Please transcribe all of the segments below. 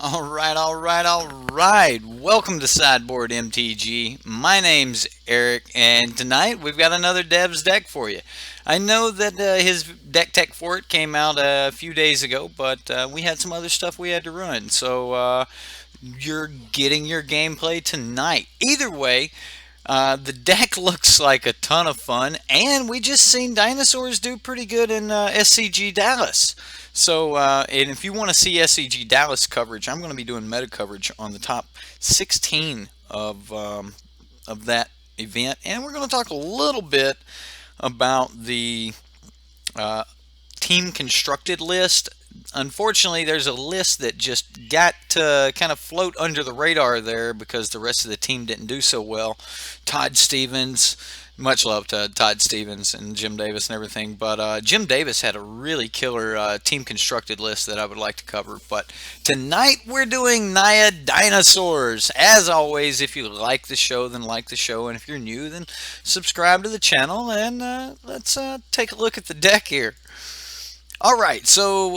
All right. Welcome to Sideboard MTG. My name's Eric, and tonight we've got another Dev's deck for you. I know that his deck tech for it came out a few days ago, but we had some other stuff we had to run, so you're getting your gameplay tonight. Either way, the deck looks like a ton of fun, and we just seen dinosaurs do pretty good in SCG Dallas. So, and if you want to see SCG Dallas coverage, I'm going to be doing meta coverage on the top 16 of that event, and we're going to talk a little bit about the uh, team constructed list. Unfortunately, there's a list that just got to kind of float under the radar there because the rest of the team didn't do so well. Todd Stevens, much love to Todd Stevens and Jim Davis and everything, but Jim Davis had a really killer team constructed list that I would like to cover. But tonight we're doing Naya Dinosaurs. As always, if you like the show, then like the show, and if you're new, then subscribe to the channel, and let's take a look at the deck here. All right, so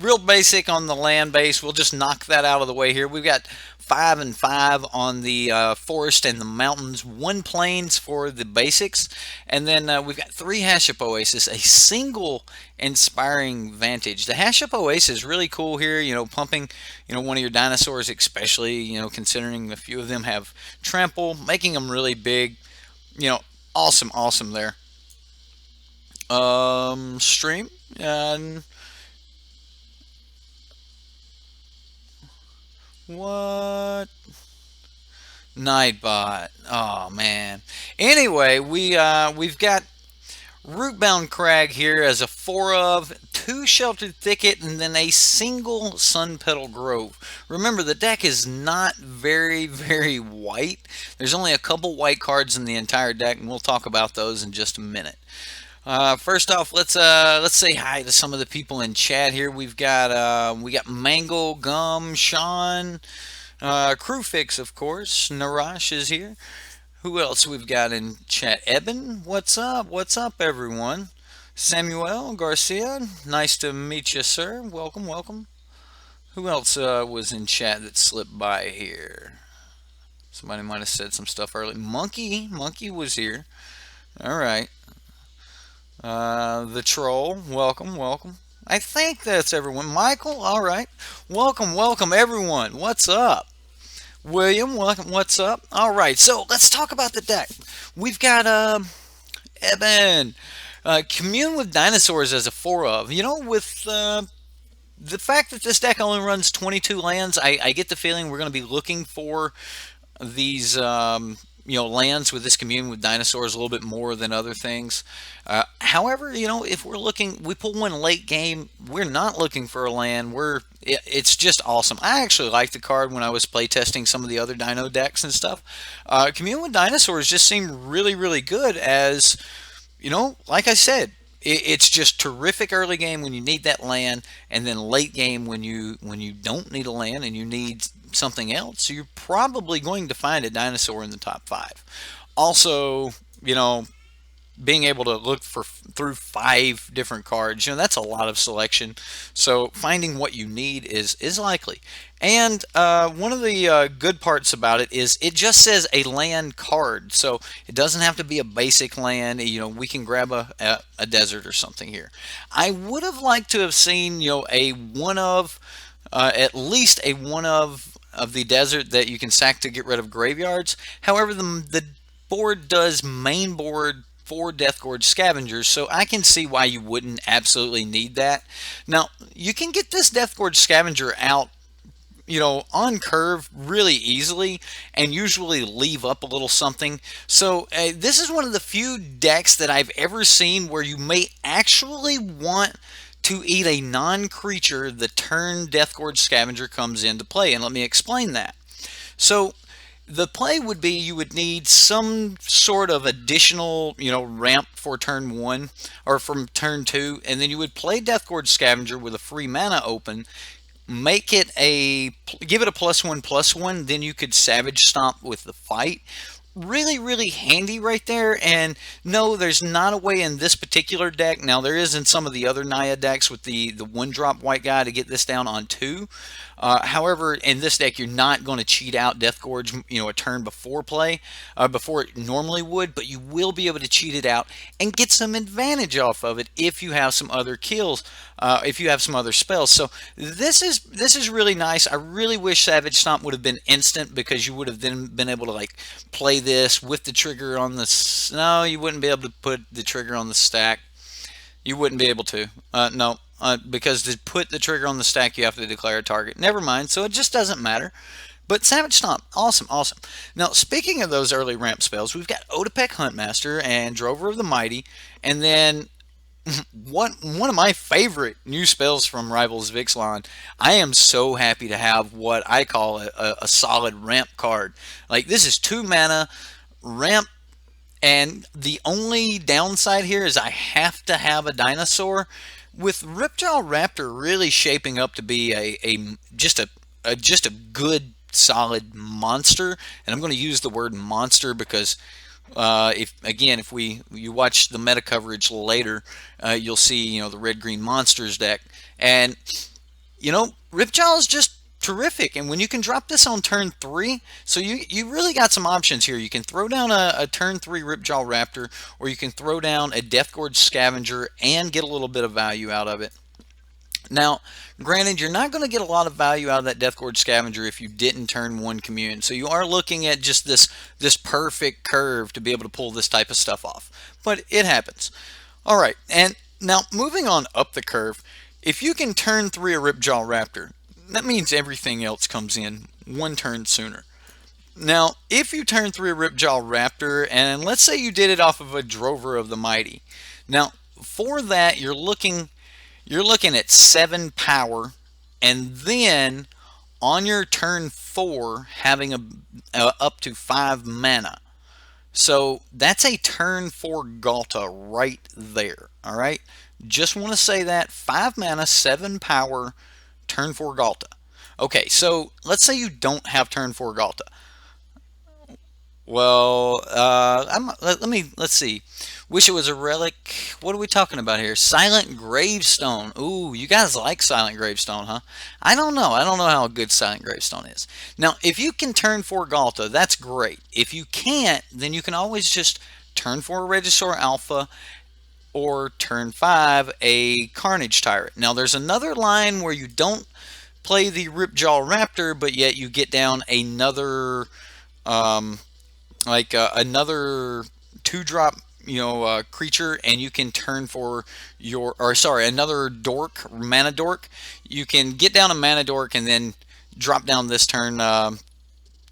real basic on the land base. We'll just knock that out of the way here. We've got 5 and 5 on the forest and the mountains, 1 plains for the basics, and then we've got 3 Hashep Oasis, a single Inspiring Vantage. The Hashep Oasis is really cool here, pumping, one of your dinosaurs, especially, considering a few of them have trample, making them really big, awesome there. Stream and what? Nightbot. Oh man. Anyway, we've got Rootbound Crag here as a 4 of, 2 Sheltered Thicket, and then a single Sunpetal Grove. Remember, the deck is not very white. There's only a couple white cards in the entire deck, and we'll talk about those in just a minute. First off, let's say hi to some of the people in chat here. We got Mango, Gum, Sean, Crewfix, of course. Narash is here. Who else we've got in chat? Eben, what's up? What's up, everyone? Samuel Garcia, nice to meet you, sir. Welcome. Who else was in chat that slipped by here? Somebody might have said some stuff early. Monkey was here. All right. The troll, welcome. I think that's everyone. Michael, all right. Welcome, everyone. What's up? William, welcome. What's up? All right. So let's talk about the deck. We've got Eben, Commune with Dinosaurs as a 4 of. With the fact that this deck only runs 22 lands, I get the feeling we're going to be looking for these lands with this Commune with Dinosaurs a little bit more than other things. However, if we pull one late game, we're not looking for a land. It's just awesome. I actually liked the card when I was playtesting some of the other Dino decks and stuff. Commune with Dinosaurs just seemed really good as, like I said, it's just terrific early game when you need that land, and then late game when you don't need a land and you need something else. You're probably going to find a dinosaur in the top 5. Also, being able to look through 5 different cards, that's a lot of selection. So finding what you need is likely. And one of the good parts about it is it just says a land card, so it doesn't have to be a basic land. We can grab a desert or something here. I would have liked to have seen a one of at least a one of the desert that you can sack to get rid of graveyards. However, the board does main board for Deathgorge Scavengers, so I can see why you wouldn't absolutely need that. Now, you can get this Deathgorge Scavenger out, on curve really easily, and usually leave up a little something. So this is one of the few decks that I've ever seen where you may actually want to eat a non-creature the turn Deathgorge Scavenger comes into play, and let me explain that. So the play would be you would need some sort of additional, ramp for turn 1 or from turn 2, and then you would play Deathgorge Scavenger with a free mana open, give it a +1/+1, then you could Savage Stomp with the fight. Really handy right there. And no, there's not a way in this particular deck. Now there is in some of the other Naya decks with the 1-drop white guy to get this down on 2. However, in this deck, you're not going to cheat out Deathgorge, a turn before play, before it normally would, but you will be able to cheat it out and get some advantage off of it if you have some other kills, if you have some other spells. So this is really nice. I really wish Savage Stomp would have been instant, because you would have then been able to like play this with the trigger on the. No, you wouldn't be able to put the trigger on the stack. You wouldn't be able to. No. Because to put the trigger on the stack, you have to declare a target. Never mind, so it just doesn't matter. But Savage Stomp, awesome, awesome. Now, speaking of those early ramp spells, we've got Otepec Huntmaster and Drover of the Mighty, and then one of my favorite new spells from Rivals of Ixalan. I am so happy to have what I call a solid ramp card. Like, this is 2 mana, ramp. And the only downside here is I have to have a dinosaur. With Ripjaw Raptor really shaping up to be just a good solid monster, and I'm going to use the word monster because if you watch the meta coverage later, you'll see the red green monsters deck, and Ripjaw is just terrific. And when you can drop this on turn 3, so you really got some options here. You can throw down a turn 3 Ripjaw Raptor, or you can throw down a Deathgorge Scavenger and get a little bit of value out of it. Now, granted, you're not going to get a lot of value out of that Deathgorge Scavenger if you didn't turn 1 Commune. So you are looking at just this perfect curve to be able to pull this type of stuff off. But it happens. All right, and now moving on up the curve, if you can turn 3 a Ripjaw Raptor, that means everything else comes in 1 turn sooner. Now, if you turn 3 a Ripjaw Raptor, and let's say you did it off of a Drover of the Mighty. Now, for that, you're looking at 7 power, and then on your turn 4, having up to 5 mana. So that's a turn 4 Ghalta right there. All right, just want to say that 5 mana, 7 power. Turn 4 Ghalta. Okay, so let's say you don't have turn 4 Ghalta. Well, let's see. Wish it was a relic. What are we talking about here? Silent Gravestone. Ooh, you guys like Silent Gravestone, huh? I don't know. I don't know how good Silent Gravestone is. Now, if you can turn 4 Ghalta, that's great. If you can't, then you can always just turn 4 Regisaur Alpha, or turn 5 a Carnage Tyrant. Now there's another line where you don't play the Ripjaw Raptor, but yet you get down another another 2-drop creature, and you can turn for another dork, mana dork. You can get down a mana dork and then drop down this turn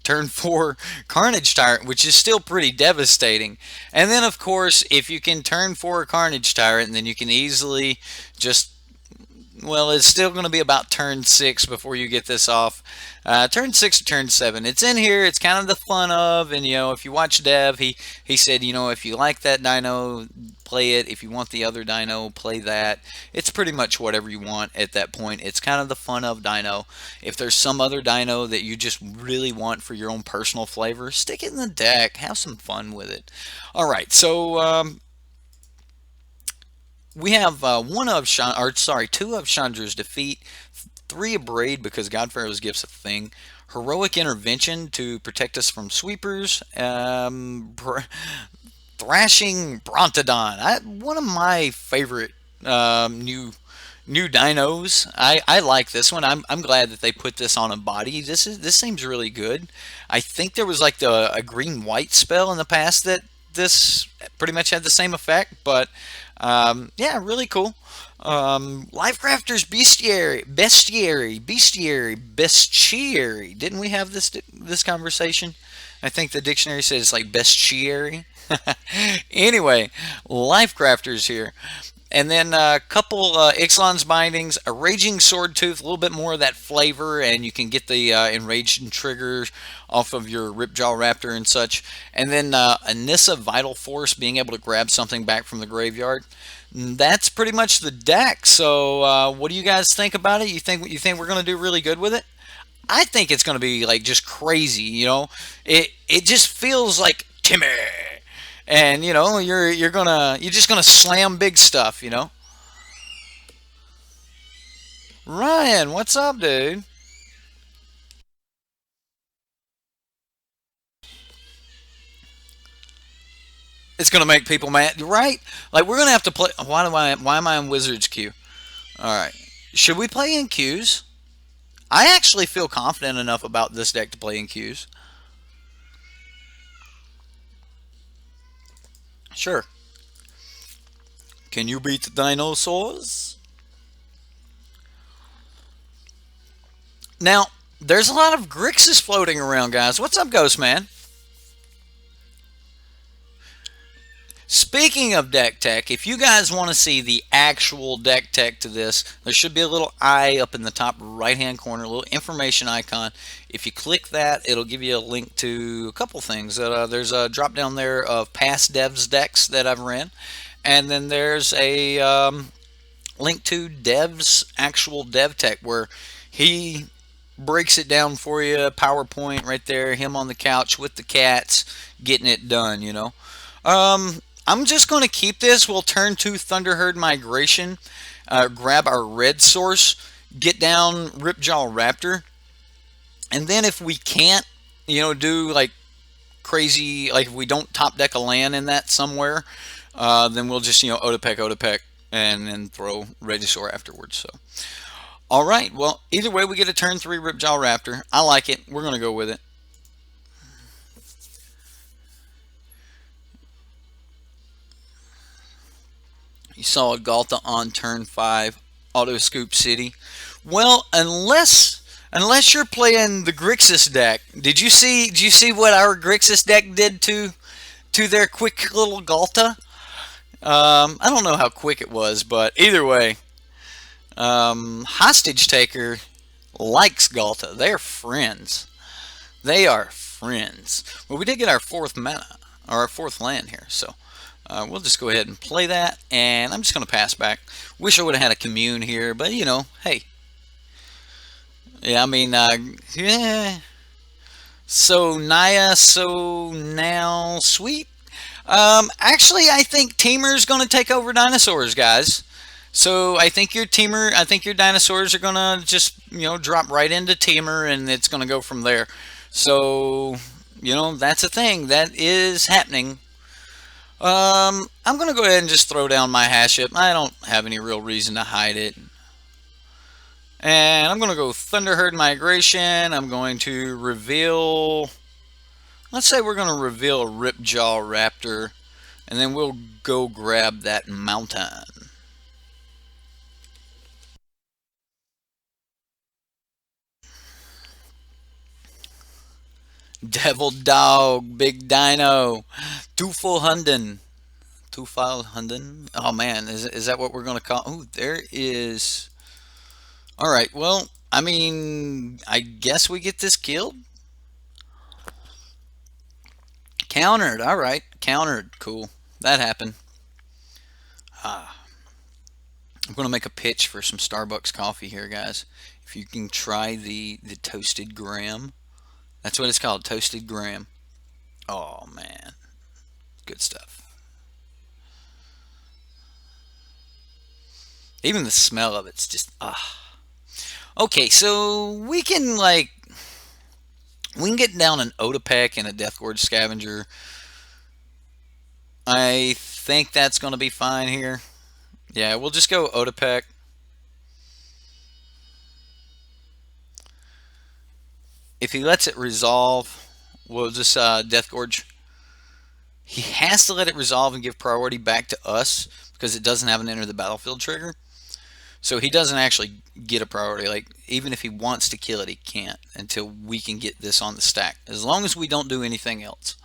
turn 4 Carnage Tyrant, which is still pretty devastating. And then, of course, if you can turn 4 Carnage Tyrant, then you can easily just, well, it's still going to be about turn 6 before you get this off. Turn 6 or turn 7. It's in here. It's kind of the fun of, and, if you watch Dev, he said, if you like that dino, play it. If you want the other dino, play that. It's pretty much whatever you want at that point. It's kind of the fun of dino. If there's some other dino that you just really want for your own personal flavor, stick it in the deck. Have some fun with it. All right, so we have two of Chandra's defeat, 3 Abrade because God Pharaoh's Gift's a thing, Heroic Intervention to protect us from sweepers, Thrashing Brontodon, one of my favorite new dinos. I like this one. I'm glad that they put this on a body. This seems really good. I think there was like a green-white spell in the past that this pretty much had the same effect, but yeah, really cool. Lifecrafter's Bestiary. Didn't we have this conversation? I think the dictionary says it's like Bestiary. Anyway, Lifecrafter's here. And then a couple Ixalan's bindings, a Raging Swordtooth, a little bit more of that flavor, and you can get the enraged trigger off of your Ripjaw Raptor and such. And then a Nissa Vital Force, being able to grab something back from the graveyard. That's pretty much the deck. So what do you guys think about it? You think we're going to do really good with it? I think it's going to be like just crazy. It just feels like Timmy. And you're just gonna slam big stuff, Ryan, what's up, dude? It's gonna make people mad, right? Like we're gonna have to play. Why am I in Wizards queue? All right. Should we play in queues? I actually feel confident enough about this deck to play in queues. Sure. Can you beat the dinosaurs? Now, there's a lot of Grixis floating around, guys. What's up, Ghost Man? Speaking of deck tech, if you guys want to see the actual deck tech to this, there should be a little eye up in the top right hand corner, a little information icon. If you click that, it'll give you a link to a couple things. There's a drop down there of past devs decks that I've ran, and then there's a link to Dev's actual dev tech where he breaks it down for you. PowerPoint right there, him on the couch with the cats getting it done, you know. I'm just going to keep this. We'll turn to Thunderherd Migration, grab our red source, get down Ripjaw Raptor, and then if we can't, you know, do like crazy, like if we don't top deck a land in that somewhere, then we'll just, you know, Otepec, and then throw Regisaur afterwards. So, all right. Well, either way, we get a turn 3 Ripjaw Raptor. I like it. We're going to go with it. You saw a Ghalta on turn 5, Auto Scoop City. Well, unless you're playing the Grixis deck, did you see what our Grixis deck did to their quick little Ghalta? I don't know how quick it was, but either way, Hostage Taker likes Ghalta. They're friends. They are friends. Well, we did get our 4th mana, or our 4th land here, so we'll just go ahead and play that, and I'm just going to pass back. Wish I would have had a Commune here, but you know, hey. Yeah, I mean, yeah. So Naya, so now sweet. Actually, I think Teamer's going to take over Dinosaurs, guys. So I think your Dinosaurs are going to just, you know, drop right into Teamer, and it's going to go from there. So, you know, that's a thing. That is happening. I'm going to go ahead and just throw down my Hashep. I don't have any real reason to hide it. And I'm going to go Thunderherd Migration. I'm going to reveal... Let's say we're going to reveal a Ripjaw Raptor. And then we'll go grab that mountain. Devil Dog, Big Dino, Tufel Hunden. Tufel Hunden? Oh man, is that what we're going to call? Oh, there is... Alright, well, I mean, I guess we get this killed. Countered, alright, countered, cool. That happened. I'm going to make a pitch for some Starbucks coffee here, guys. If you can try the toasted graham. That's what it's called, toasted graham. Oh, man. Good stuff. Even the smell of it's just, Okay, so we can get down an Otepec and a Deathgorge Scavenger. I think that's going to be fine here. Yeah, we'll just go Otepec. If he lets it resolve, we'll just Deathgorge. He has to let it resolve and give priority back to us because it doesn't have an enter the battlefield trigger. So he doesn't actually get a priority. Like, even if he wants to kill it, he can't until we can get this on the stack. As long as we don't do anything else.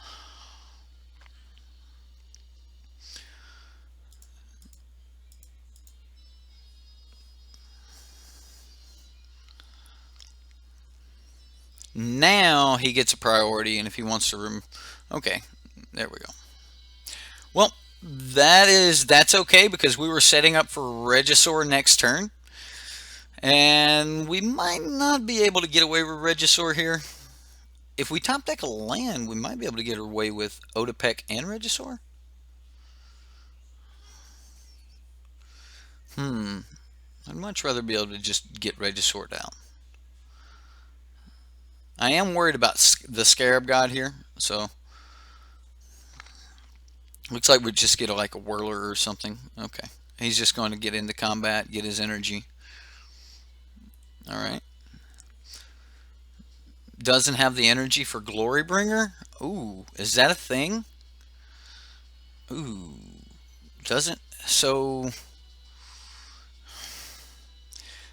Now he gets a priority, and if he wants to okay, there we go. Well, that's okay because we were setting up for Regisaur next turn. And we might not be able to get away with Regisaur here. If we top deck a land, we might be able to get away with Otepec and Regisaur. I'd much rather be able to just get Regisaur down. I am worried about the Scarab God here, so Looks like we just get like a whirler or something. Okay. He's just going to get into combat, get his energy. Alright. Doesn't have the energy for Glorybringer? Ooh, is that a thing? Ooh. Doesn't. So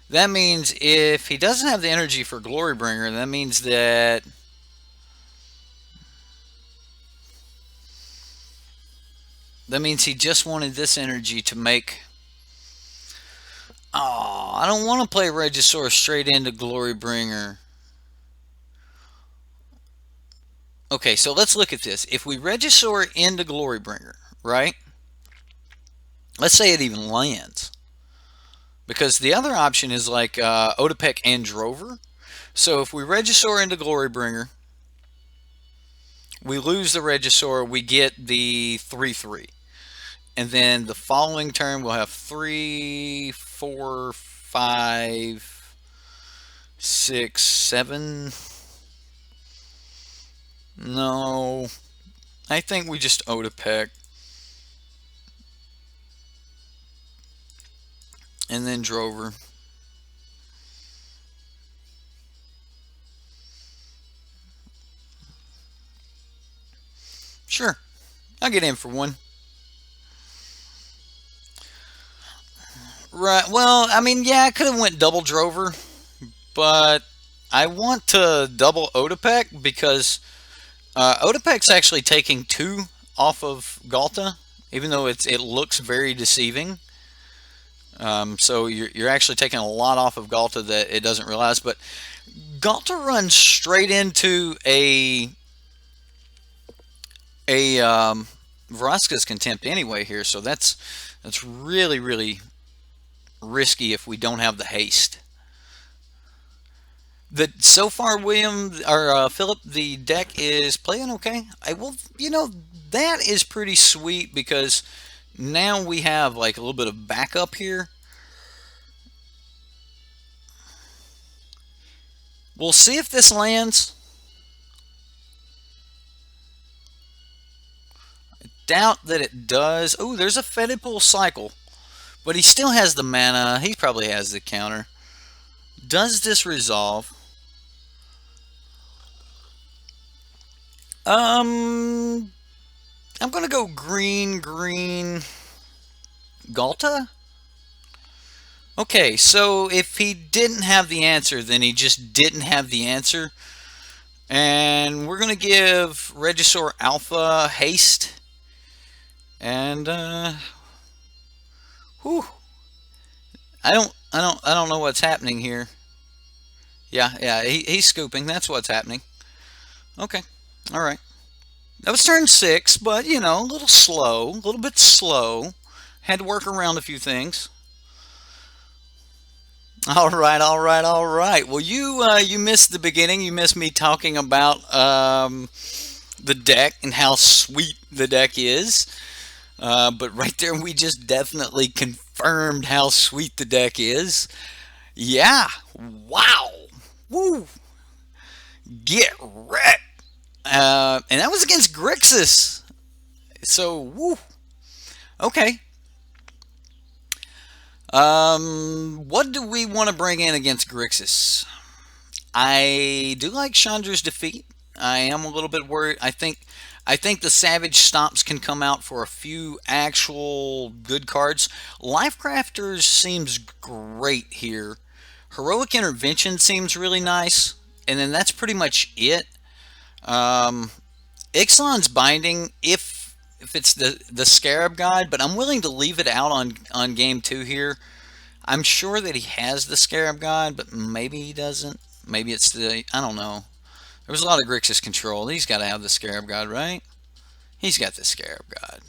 that means if he doesn't have the energy for Glorybringer, that means that he just wanted this energy to make. Oh, I don't want to play Regisaur straight into Glorybringer. Okay, so let's look at this. If we Regisaur into Glorybringer, right? Let's say it even lands. Because the other option is like Otepec and Drover. So if we Regisaur into Glorybringer, we lose the Regisaur, we get the 3/3. And then the following turn we'll have 3, 4, 5, 6, 7. No. I think we just Otepec. And then Drover. Sure. I'll get in for one. Right. Well, I mean, yeah, I could have went double Drover, but I want to double Otepec because Otepec's actually taking 2 off of Ghalta, even though it looks very deceiving. So you're actually taking a lot off of Ghalta that it doesn't realize. But Ghalta runs straight into a Vraska's Contempt anyway here, so that's really risky if we don't have the haste. So far, William or Philip, the deck is playing okay. I will, that is pretty sweet because now we have like a little bit of backup here. We'll see if this lands. I doubt that it does. Oh, there's a Fetid Pool Cycle, but he still has the mana. He probably has the counter. Does this resolve? I'm gonna go green Ghalta. Okay, so if he didn't have the answer, then he just didn't have the answer. And we're gonna give Regisaur Alpha haste. And whew. I don't know what's happening here. Yeah, he's scooping. That's what's happening. Okay. All right. That was turn 6, but a little bit slow. Had to work around a few things. All right. Well, you missed the beginning. You missed me talking about the deck and how sweet the deck is. But right there, we just definitely confirmed how sweet the deck is. Yeah. Wow. Woo. Get wrecked. And that was against Grixis. So, woo. Okay. What do we want to bring in against Grixis? I do like Chandra's defeat. I am a little bit worried. I think the Savage Stomps can come out for a few actual good cards. Lifecrafters seems great here. Heroic Intervention seems really nice. And then that's pretty much it. Ixalan's Binding, if it's the Scarab God, but I'm willing to leave it out on game 2 here. I'm sure that he has the Scarab God, but maybe he doesn't. Maybe it's I don't know. There was a lot of Grixis control. He's got to have the Scarab God, right? He's got the Scarab God.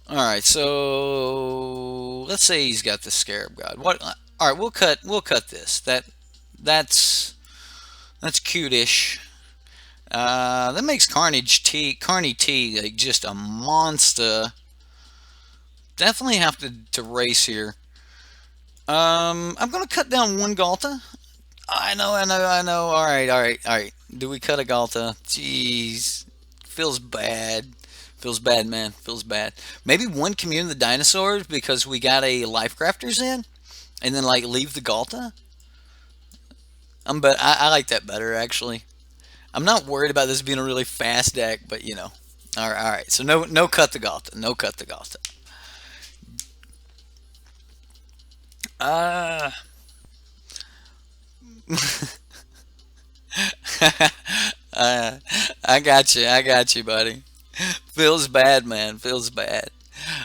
Alright, so let's say he's got the Scarab God. Alright, we'll cut this. That's cute-ish. That makes Carney T like just a monster. Definitely have to race here. I'm gonna cut down one Ghalta. I know. All right. Do we cut a Ghalta? Jeez, feels bad. Feels bad, man. Feels bad. Maybe one Commune the Dinosaurs because we got a Lifecrafters in, and then like leave the Ghalta. But I like that better actually. I'm not worried about this being a really fast deck, but you know. All right. So no cut the Ghalta. No cut the Ghalta. Uh, uh, I got you, buddy. Feels bad, man. Feels bad.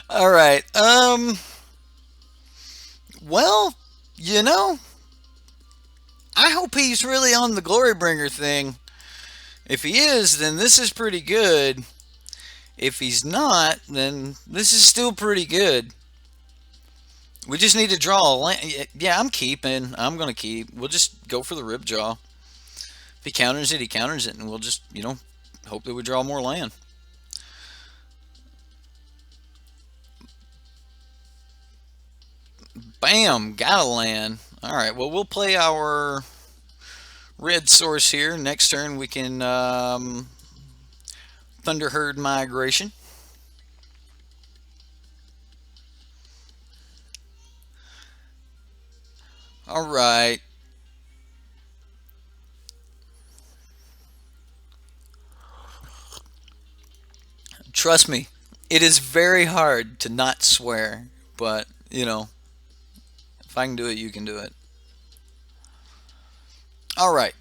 All right. Well, you know, I hope he's really on the Glorybringer thing. If he is, then this is pretty good. If he's not, then this is still pretty good. We just need to draw a land. Yeah, I'm keeping. I'm going to keep. We'll just go for the Ripjaw. If he counters it, he counters it. And we'll just, you know, hope that we draw more land. Bam! Got a land. Alright, well, we'll play our red source here. Next turn, we can Thunderherd Migration. Alright. Trust me, it is very hard to not swear, but, you know, if I can do it, you can do it. Alright.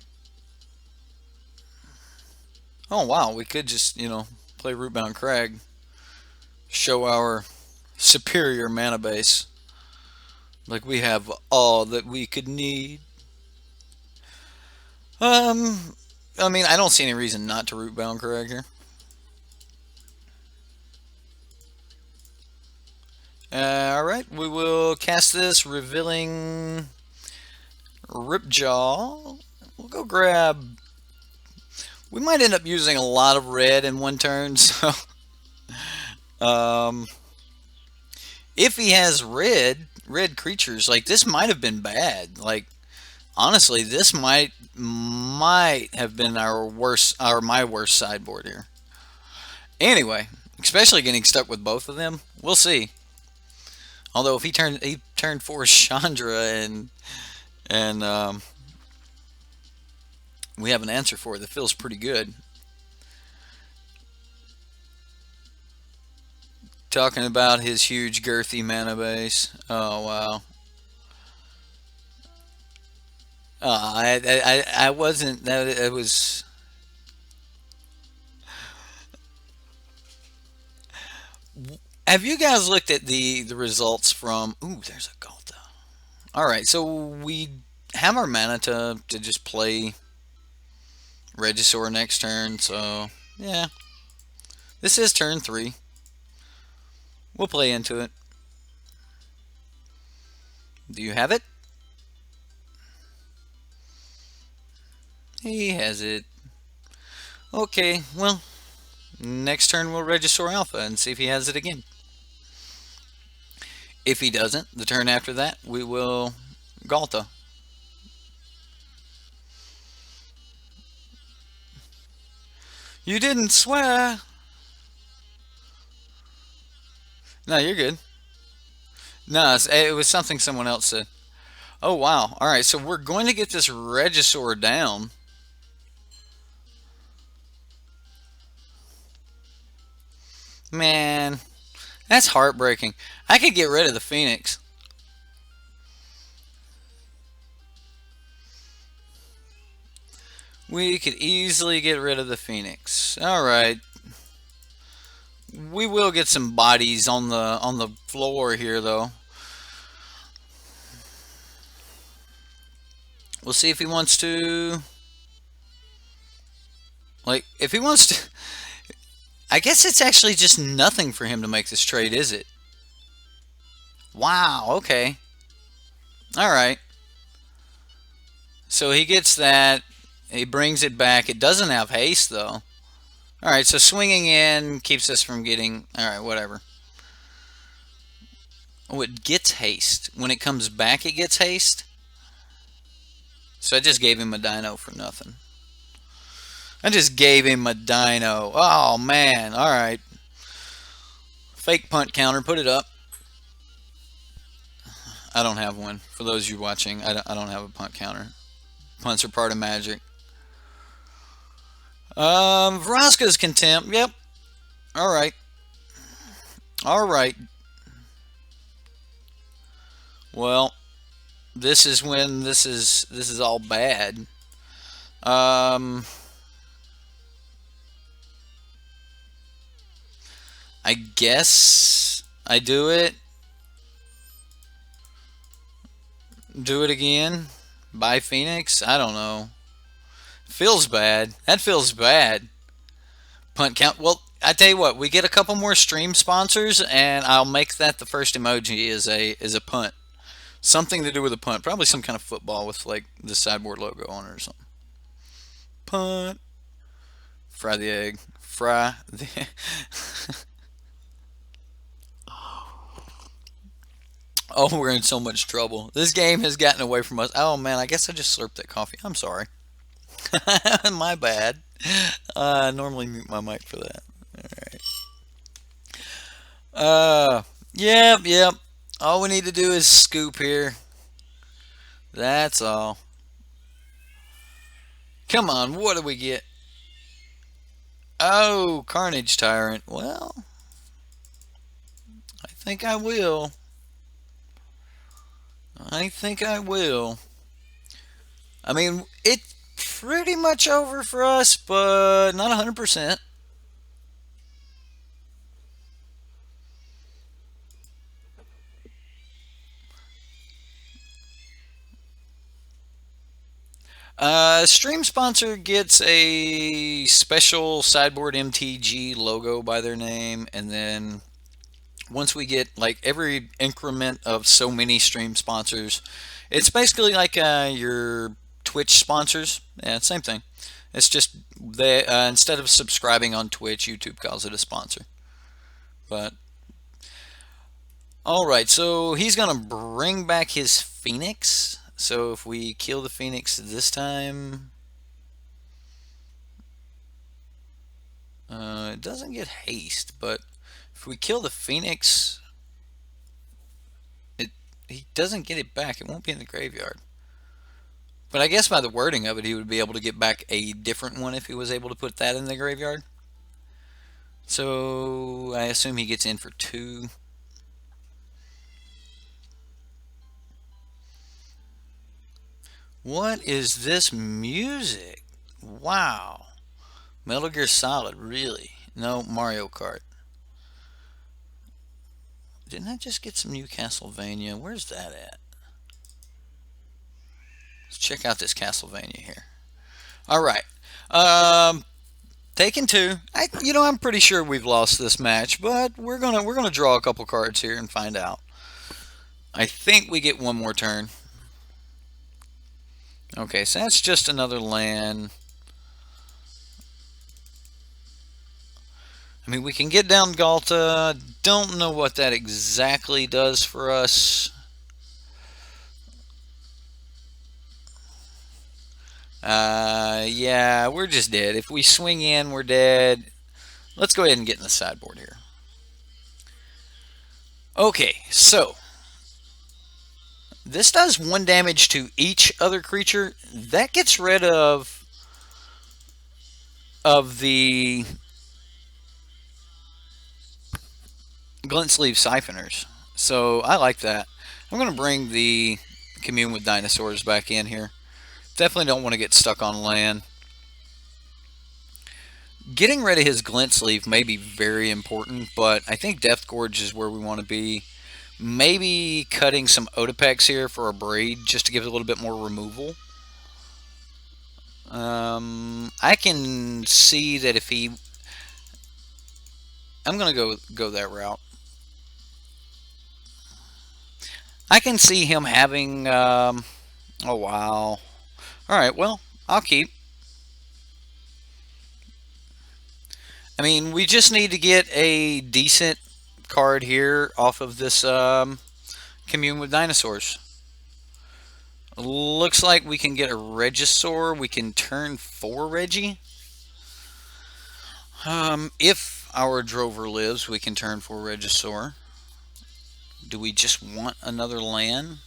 Oh, wow, we could just, you know, play Rootbound Crag. Show our superior mana base. Like we have all that we could need. I mean, I don't see any reason not to Rootbound Crag here. Alright, we will cast this, revealing Ripjaw. We'll go grab... We might end up using a lot of red in one turn, so... if he has red creatures, like, this might have been bad. Like, honestly, this might have been my worst sideboard here. Anyway, especially getting stuck with both of them. We'll see. Although if he turned for Chandra and we have an answer for it that feels pretty good. Talking about his huge girthy mana base. Oh wow. I wasn't that it was. Have you guys looked at the results from? Ooh, there's a Ghalta. All right, so we have our mana to just play Regisaur next turn. So yeah, this is turn 3. We'll play into it. Do you have it? He has it. Okay, well, next turn we'll Regisaur Alpha and see if he has it again. If he doesn't, the turn after that, we will Ghalta. You didn't swear. No, you're good. No, it was something someone else said. Oh, wow. All right, so we're going to get this Regisaur down. Man, that's heartbreaking. I could get rid of the Phoenix. We could easily get rid of the Phoenix. All right. We will get some bodies on the floor here, though. We'll see if he wants to. Like, if he wants to. I guess it's actually just nothing for him to make this trade, is it? Wow, okay. Alright. So he gets that. He brings it back. It doesn't have haste, though. Alright, so swinging in keeps us from getting... Alright, whatever. Oh, it gets haste. When it comes back, it gets haste? So I just gave him a dino for nothing. I just gave him a dino. Oh, man. Alright. Fake punt counter, put it up. I don't have one. For those of you watching, I don't have a punt counter. Punts are part of Magic. Vraska's Contempt. Yep. Alright. Alright. Well, this is when this is all bad. I guess I do it. Do it again. Buy Phoenix? I don't know. Feels bad. That feels bad. Punt count. Well, I tell you what, we get a couple more stream sponsors, and I'll make that the first emoji is a punt. Something to do with a punt. Probably some kind of football with like the sideboard logo on it or something. Punt. Fry the egg. Fry the Oh, we're in so much trouble. This game has gotten away from us. Oh man, I guess I just slurped that coffee. I'm sorry. My bad. I normally mute my mic for that. Alright. Yep. All we need to do is scoop here. That's all. Come on, what do we get? Oh, Carnage Tyrant. Well, I think I will. I think I will. I mean, it's pretty much over for us, but not 100%. Stream sponsor gets a special Sideboard MTG logo by their name, and then once we get like every increment of so many stream sponsors, it's basically like your Twitch sponsors. Yeah, same thing. It's just they instead of subscribing on Twitch, YouTube calls it a sponsor. But all right, so he's gonna bring back his Phoenix. So if we kill the Phoenix this time, it doesn't get haste, but if we kill the Phoenix, he doesn't get it back. It won't be in the graveyard. But I guess by the wording of it, he would be able to get back a different one if he was able to put that in the graveyard. So I assume he gets in for 2. What is this music? Wow. Metal Gear Solid, really? No, Mario Kart. Didn't I just get some new Castlevania? Where's that at? Let's check out this Castlevania here. Alright. Taken 2. I'm pretty sure we've lost this match, but we're gonna draw a couple cards here and find out. I think we get one more turn. Okay, so that's just another land. I mean, we can get down Ghalta. Don't know what that exactly does for us. Yeah, we're just dead. If we swing in, we're dead. Let's go ahead and get in the sideboard here. Okay, so this does 1 damage to each other creature. That gets rid of the Glint Sleeve Siphoners. So I like that. I'm going to bring the Commune with Dinosaurs back in here. Definitely don't want to get stuck on land. Getting rid of his Glint Sleeve may be very important, but I think Deathgorge is where we want to be. Maybe cutting some Otepecs here for Abrade just to give it a little bit more removal. I can see that if he... I'm going to go that route. I can see him having... oh, wow. Alright, well, I'll keep. I mean, we just need to get a decent card here off of this Commune with Dinosaurs. Looks like we can get a Regisaur. We can turn 4 Reggie. If our Drover lives, we can turn for Regisaur. Do we just want another land?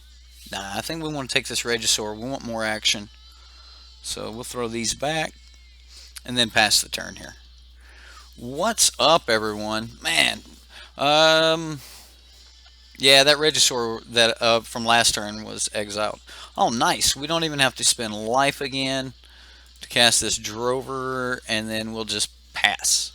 Nah, I think we want to take this Regisaur. We want more action. So we'll throw these back and then pass the turn here. What's up, everyone? Man, yeah, that Regisaur that from last turn was exiled. Oh, nice. We don't even have to spend life again to cast this Drover, and then we'll just pass.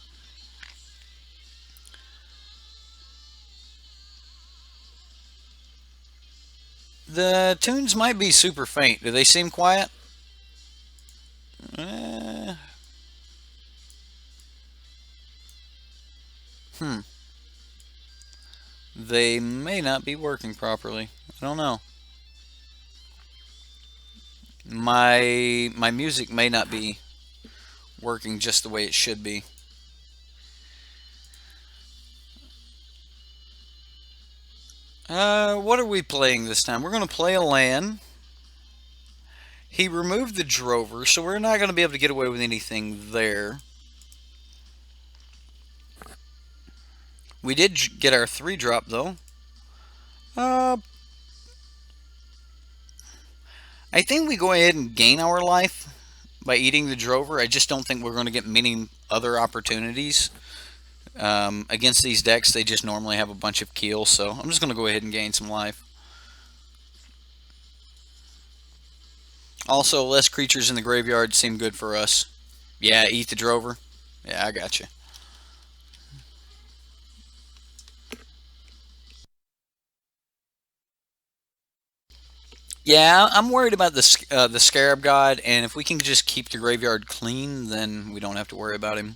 The tunes might be super faint. Do they seem quiet? They may not be working properly. I don't know. My music may not be working just the way it should be. What are we playing this time? We're going to play a land. He removed the Drover, so we're not going to be able to get away with anything there. We did get our 3-drop, though. I think we go ahead and gain our life by eating the Drover. I just don't think we're going to get many other opportunities. Against these decks, they just normally have a bunch of keels, so I'm just going to go ahead and gain some life. Also, less creatures in the graveyard seem good for us. Yeah, eat the Drover. Yeah, I got you. Yeah, I'm worried about the Scarab God, and if we can just keep the graveyard clean, then we don't have to worry about him.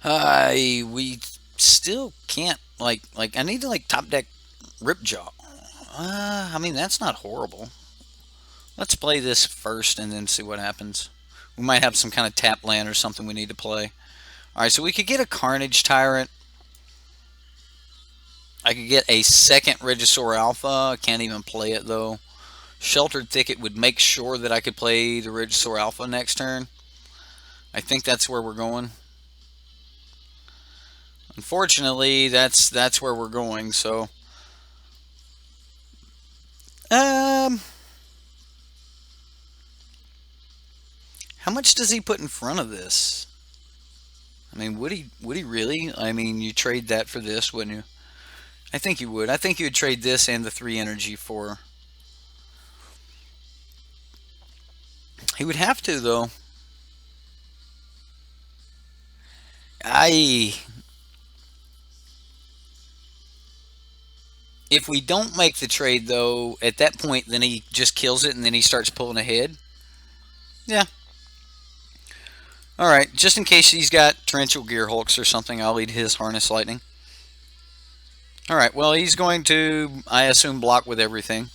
We still can't like I need to top deck Ripjaw. I mean, that's not horrible. Let's play this first and then see what happens. We might have some kind of tap land or something we need to play. Alright, so we could get a Carnage Tyrant. I could get a second Regisaur Alpha. I can't even play it, though. Sheltered Thicket would make sure that I could play the Regisaur Alpha next turn. I think that's where we're going. Unfortunately, that's where we're going, so... How much does he put in front of this? I mean, would he really? I mean, you trade that for this, wouldn't you? I think you would. I think you would trade this and the 3 energy for... He would have to, though. If we don't make the trade, though, at that point, then he just kills it and then he starts pulling ahead. Yeah. Alright, just in case he's got Torrential Gearhulks or something, I'll eat his Harness Lightning. Alright, well, he's going to, I assume, block with everything.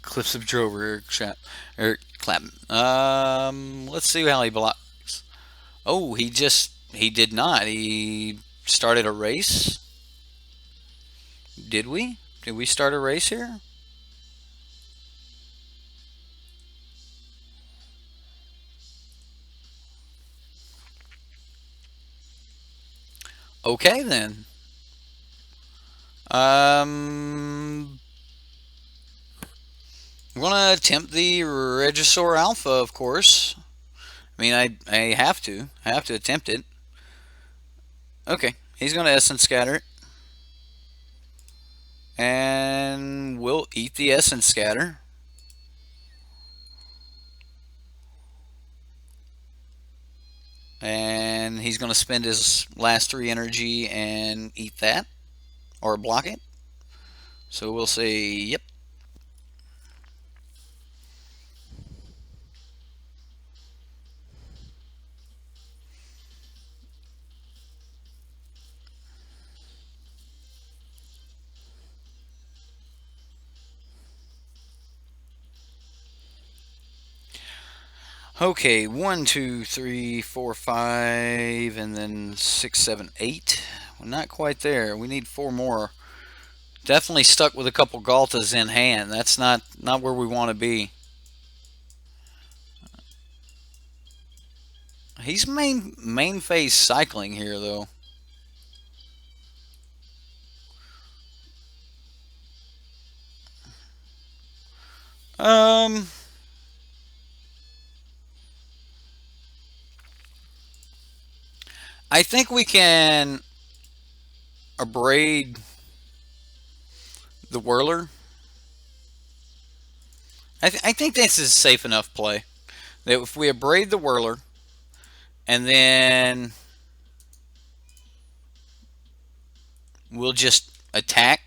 Cliffs of Drover, clap. Let's see how he blocks. Oh, he did not. He started a race. Did we? Did we start a race here? Okay, then. We're going to attempt the Regisaur Alpha, of course. I mean, I have to. I have to attempt it. Okay, he's going to Essence Scatter it. And we'll eat the Essence Scatter. And he's going to spend his last 3 energy and eat that. Or block it. So we'll say, yep. Okay, 1, 2, 3, 4, 5, and then 6, 7, 8. We're not quite there. We need 4 more. Definitely stuck with a couple Ghaltas in hand. That's not where we want to be. He's main phase cycling here though. Um, I think we can abrade the Whirler. I think this is a safe enough play. That if we abrade the Whirler, and then we'll just attack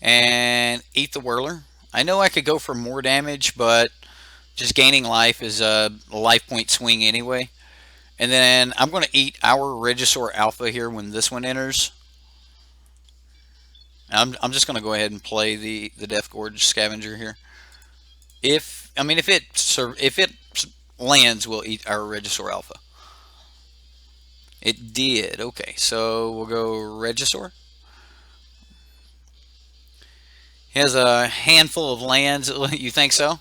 and eat the Whirler. I know I could go for more damage, but just gaining life is a life point swing anyway. And then I'm going to eat our Regisaur Alpha here when this one enters. I'm just going to go ahead and play the Deathgorge Scavenger here. If it lands, we'll eat our Regisaur Alpha. It did. Okay, so we'll go Regisaur. He has a handful of lands. You think so?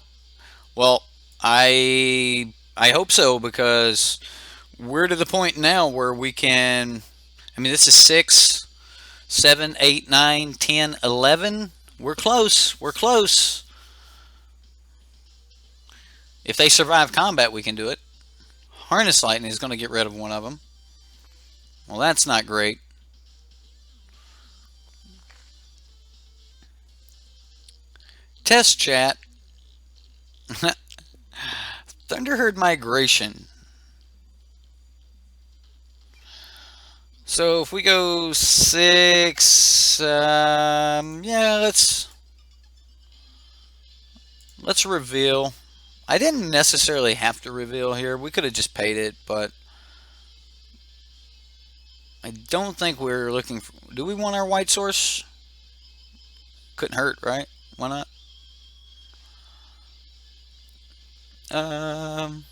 Well, I hope so, because we're to the point now where we can. I mean, this is 6, 7, 8, 9, 10, 11. We're close. We're close. If they survive combat, we can do it. Harness Lightning is going to get rid of one of them. Well, that's not great. Test chat. Thunderherd Migration. So if we go 6, yeah, let's reveal. I didn't necessarily have to reveal here. We could have just paid it, but I don't think we're looking for. Do we want our white source? Couldn't hurt, right? Why not? And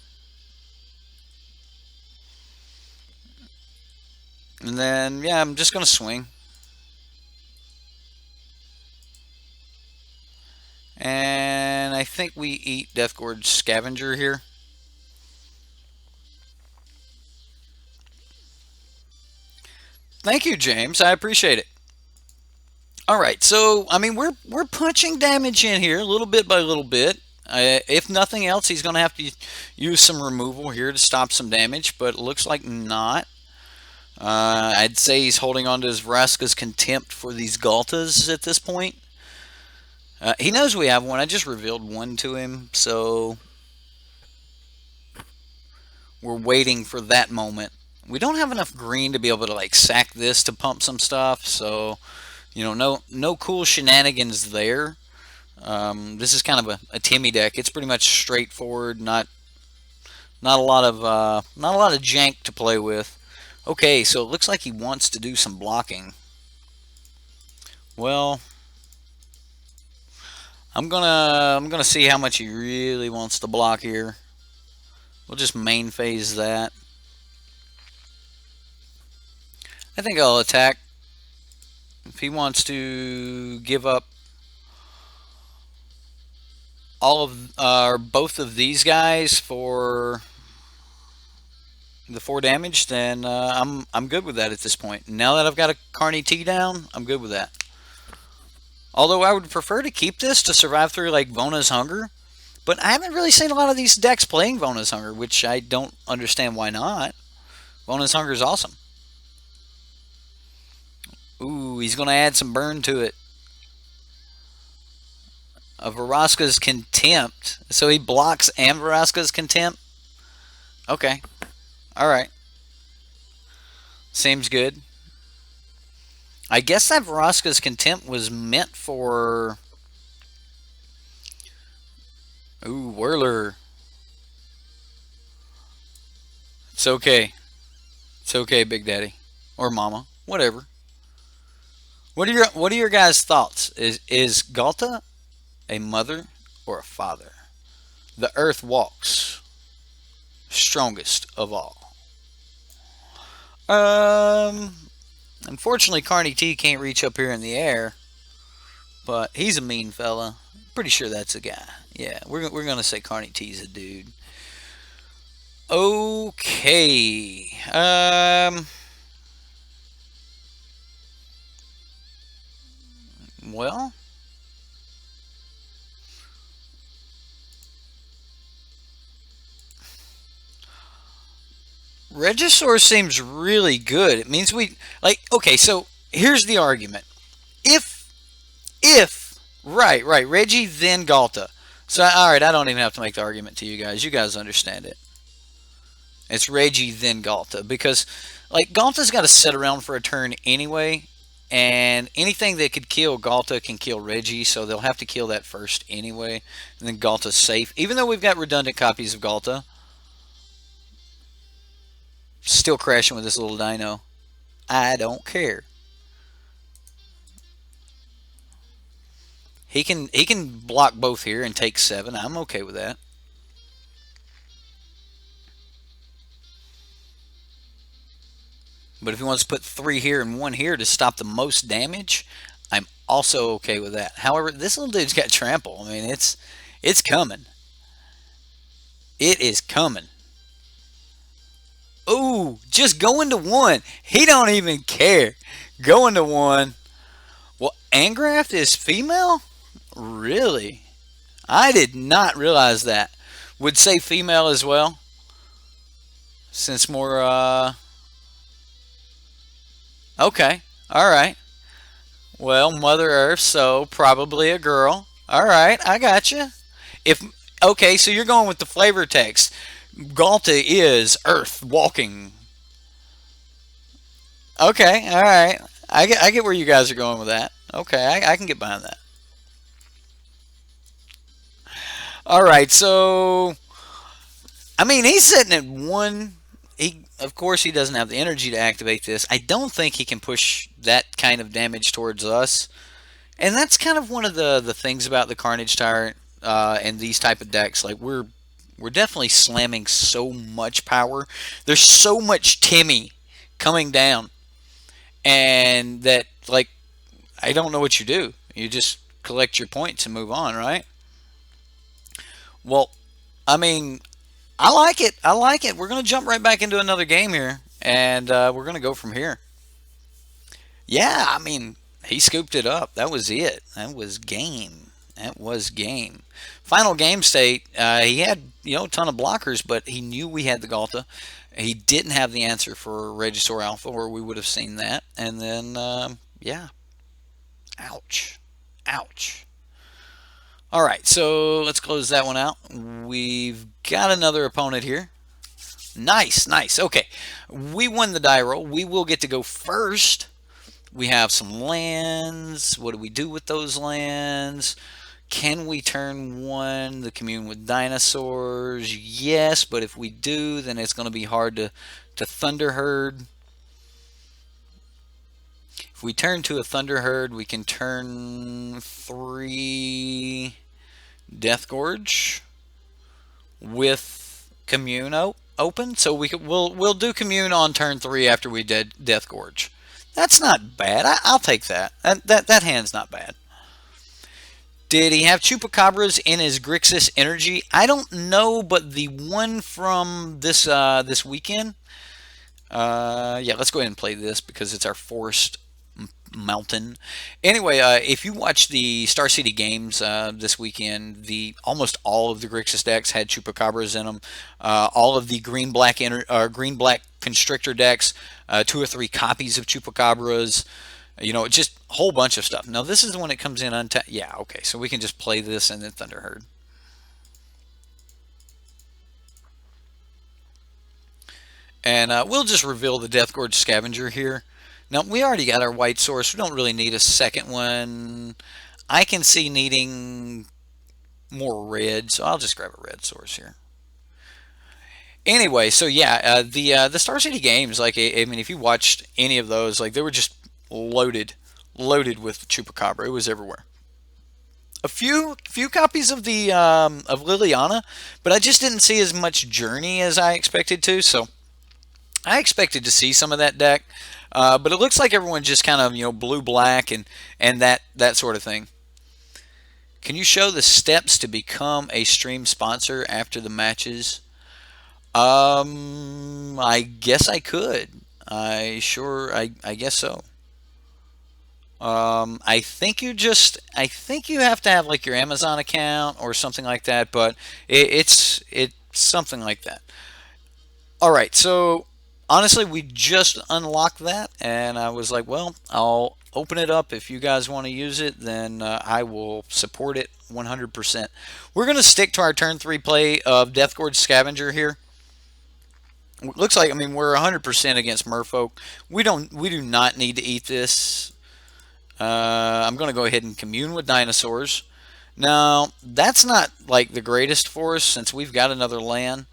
then, yeah, I'm just going to swing. And I think we eat Deathgorge Scavenger here. Thank you, James. I appreciate it. All right, so I mean we're punching damage in here, little bit by little bit. If nothing else, he's going to have to use some removal here to stop some damage, but it looks like not. I'd say he's holding on to his Vraska's contempt for these Ghaltas at this point. He knows we have one. I just revealed one to him, so we're waiting for that moment. We don't have enough green to be able to like sack this to pump some stuff, so you know, no cool shenanigans there. This is kind of a Timmy deck. It's pretty much straightforward, not a lot of jank to play with. Okay, so it looks like he wants to do some blocking. Well, I'm gonna see how much he really wants to block here. We'll just main phase that. I think I'll attack. If he wants to give up all of or both of these guys for the 4 damage, then I'm good with that at this point. Now that I've got a Carnage T down, I'm good with that. Although I would prefer to keep this to survive through like Vona's Hunger, but I haven't really seen a lot of these decks playing Vona's Hunger, which I don't understand why not. Vona's Hunger is awesome. Ooh, he's going to add some burn to it. A Vraska's Contempt. So he blocks and Vraska's Contempt? Okay. Alright. Seems good. I guess that Vraska's Contempt was meant for... Ooh, Whirler. It's okay. It's okay, Big Daddy. Or Mama. Whatever. What are your guys' thoughts? Is Ghalta a mother or a father? The earth walks. Strongest of all. Unfortunately, Carney T can't reach up here in the air, but he's a mean fella. Pretty sure that's a guy. Yeah, we're gonna say Carney T's a dude. Okay. Well, Regisaur seems really good. It means we like. Okay, so here's the argument. If right, Reggie then Ghalta. So all right, I don't even have to make the argument to you guys. You guys understand it. It's Reggie then Ghalta because like Ghalta's got to sit around for a turn anyway, and anything that could kill Ghalta can kill Reggie, so they'll have to kill that first anyway, and then Ghalta's safe. Even though we've got redundant copies of Ghalta, still crashing with this little dino. I don't care. He can block both here and take 7. I'm okay with that. But if he wants to put 3 here and 1 here to stop the most damage, I'm also okay with that. However, this little dude's got trample. I mean, it's coming. It is coming. Ooh, just going to 1. He don't even care. Going to 1. Well, Angraft is female? Really? I did not realize that. Would say female as well. Since more, okay. Alright. Well, Mother Earth, so probably a girl. Alright, I gotcha. If, okay, so you're going with the flavor text. Ghalta is Earth walking. Okay, alright. I get where you guys are going with that. Okay, I can get behind that. Alright, so I mean he's sitting at 1. Of course he doesn't have the energy to activate this. I don't think he can push that kind of damage towards us. And that's kind of one of the things about the Carnage Tyrant and these type of decks. Like we're definitely slamming so much power. There's so much Timmy coming down. And that, like, I don't know what you do. You just collect your points and move on, right? Well, I mean, I like it. I like it. We're going to jump right back into another game here. And we're going to go from here. Yeah, I mean, he scooped it up. That was it. That was game. That was game. Final game state, he had, a ton of blockers, but he knew we had the Ghalta. He didn't have the answer for Regisaur Alpha, or we would have seen that. And then, yeah. Ouch. Ouch. All right, so let's close that one out. We've got another opponent here. Nice, nice. Okay, we won the die roll. We will get to go first. We have some lands. What do we do with those lands? Can we turn 1 the Commune with Dinosaurs? Yes, but if we do, then it's going to be hard to Thunderherd. If we turn to a Thunderherd, we can turn 3 Deathgorge with Commune open. So we'll do Commune on turn 3 after we did Deathgorge. That's not bad. I'll take that. That hand's not bad. Did he have Chupacabras in his Grixis energy? I don't know, but the one from this this weekend. Yeah, let's go ahead and play this because it's our forest mountain. Anyway, if you watch the Star City games this weekend, almost all of the Grixis decks had Chupacabras in them. All of the green-black Constrictor decks, 2 or 3 copies of Chupacabras. Just a whole bunch of stuff. Now, this is the one that comes in untapped. Yeah, okay, so we can just play this and then Thunderherd. And we'll just reveal the Deathgorge Scavenger here. Now, we already got our white source. We don't really need a second one. I can see needing more red, so I'll just grab a red source here. Anyway, so yeah, the Star City games, like, I mean, if you watched any of those, like, they were just loaded with Chupacabra. It was everywhere. A few copies of the of Liliana, but I just didn't see as much Journey as I expected to, so I expected to see some of that deck, but it looks like everyone just kind of blue black and that sort of thing. Can you show the steps to become a stream sponsor after the matches? I guess I could. I guess so. I think you have to have like your Amazon account or something like that, but it's something like that. All right, so honestly, we just unlocked that, and I was like, well, I'll open it up. If you guys want to use it, then I will support it 100%. We're going to stick to our turn 3 play of Deathgorge Scavenger here. Looks like, I mean, we're 100% against Merfolk. We do not need to eat this. I'm going to go ahead and commune with dinosaurs. Now, that's not like the greatest for us since we've got another land.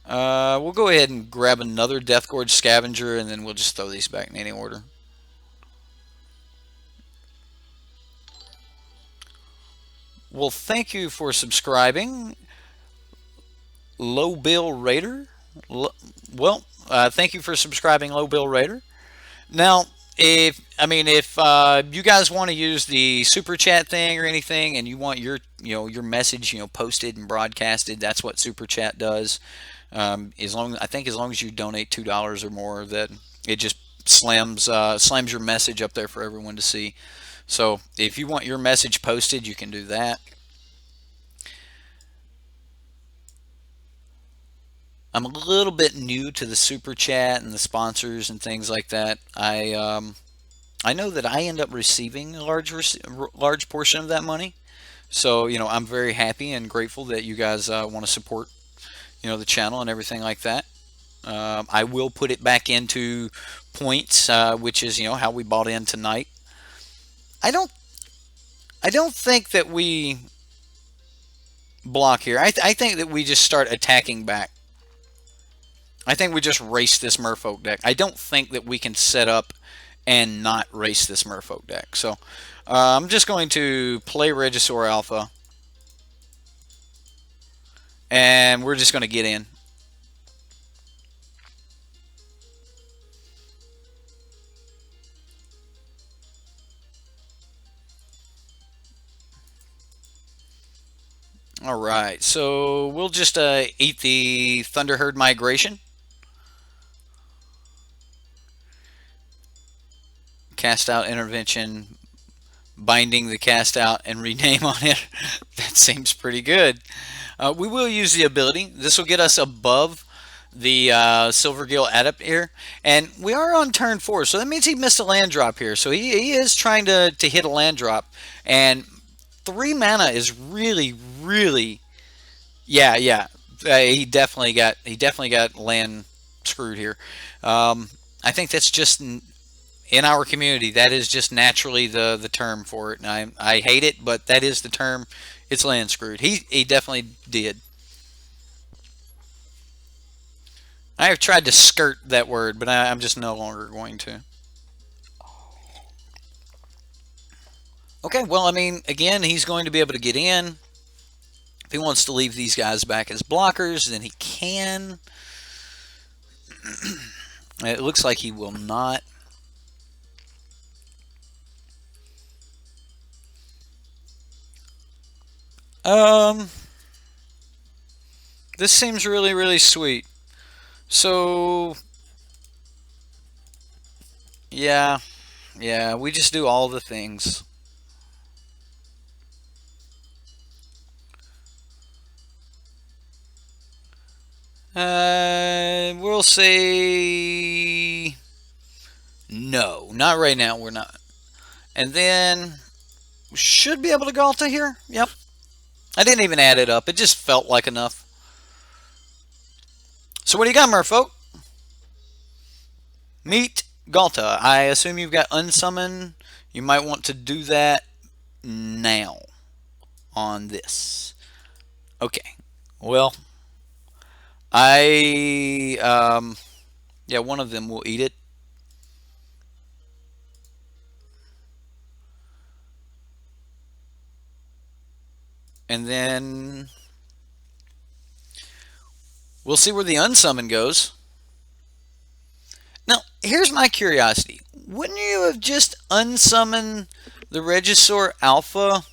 We'll go ahead and grab another Deathgorge Scavenger, and then we'll just throw these back in any order. Well, thank you for subscribing, Low Bill Raider. Thank you for subscribing, Low Bill Raider. Now, if you guys want to use the super chat thing or anything, and you want your message posted and broadcasted, that's what super chat does. As long as you donate $2 or more, that it just slams your message up there for everyone to see. So if you want your message posted, you can do that. I'm a little bit new to the super chat and the sponsors and things like that. I know that I end up receiving a large portion of that money. So I'm very happy and grateful that you guys want to support the channel and everything like that. I will put it back into points, which is how we bought in tonight. I don't think that we block here. I think that we just start attacking back. I think we just race this Merfolk deck. I don't think that we can set up and not race this Merfolk deck. So I'm just going to play Regisaur Alpha, and we're just going to get in. Alright, so we'll just eat the Thunderherd Migration. Cast out Intervention, binding the cast out, and rename on it. That seems pretty good. We will use the ability. This will get us above the Silvergill Adept here. And we are on turn 4, so that means he missed a land drop here. So he is trying to hit a land drop. And 3 mana is really, yeah. He definitely got land screwed here. I think that's just in our community. That is just naturally the term for it. And I hate it, but that is the term. It's land screwed. He definitely did. I have tried to skirt that word, but I'm just no longer going to. Okay, well, I mean, again, he's going to be able to get in. If he wants to leave these guys back as blockers, then he can. It looks like he will not. This seems really sweet. So, yeah, we just do all the things. We'll say no, not right now. We're not. And then we should be able to Ghalta here. Yep. I didn't even add it up. It just felt like enough. So what do you got, Merfolk? Meet Ghalta. I assume you've got Unsummon. You might want to do that now on this. Okay. Well, yeah, one of them will eat it. And then we'll see where the unsummon goes. here's my curiosity. Wouldn't you have just unsummoned the Regisaur Alpha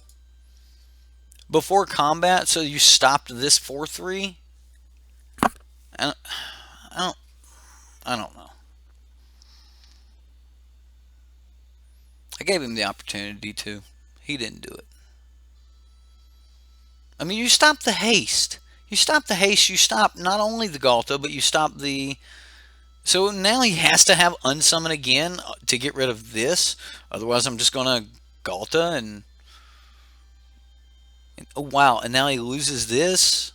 before combat so you stopped this 4-3? I don't, I don't, I don't know. I gave him the opportunity to. He didn't do it. I mean, you stopped the haste. You stopped the haste. You stopped not only the Ghalta, but you stopped the... So now he has to have unsummon again to get rid of this. Otherwise, I'm just going to Ghalta and... Oh, wow. And now he loses this.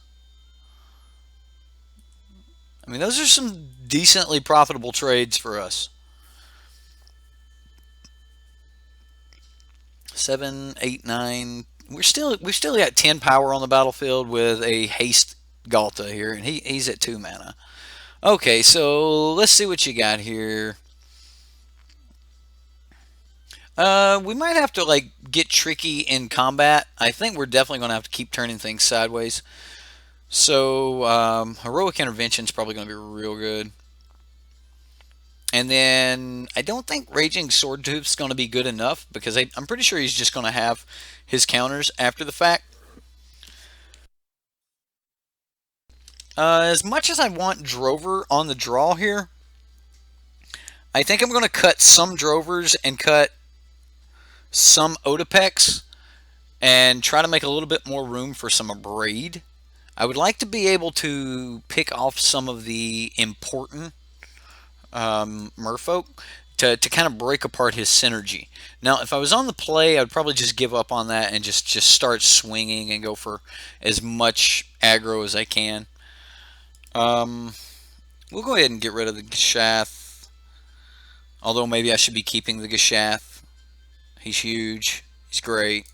I mean, those are some decently profitable trades for us. 7, 8, 9. We've still got 10 power on the battlefield with a haste Ghalta here, and he's at 2 mana. Okay, so let's see what you got here. We might have to like get tricky in combat. I think we're definitely going to have to keep turning things sideways. So heroic intervention is probably going to be real good. And then I don't think Raging Swordtooth is going to be good enough because I'm pretty sure he's just going to have his counters after the fact. As much as I want Drover on the draw here, I think I'm going to cut some Drovers and cut some Otepecs and try to make a little bit more room for some Abrade. I would like to be able to pick off some of the important merfolk to kind of break apart his synergy. Now, if I was on the play, I'd probably just give up on that and just start swinging and go for as much aggro as I can. We'll go ahead and get rid of the Gishath. Although maybe I should be keeping the Gishath. He's huge. He's great.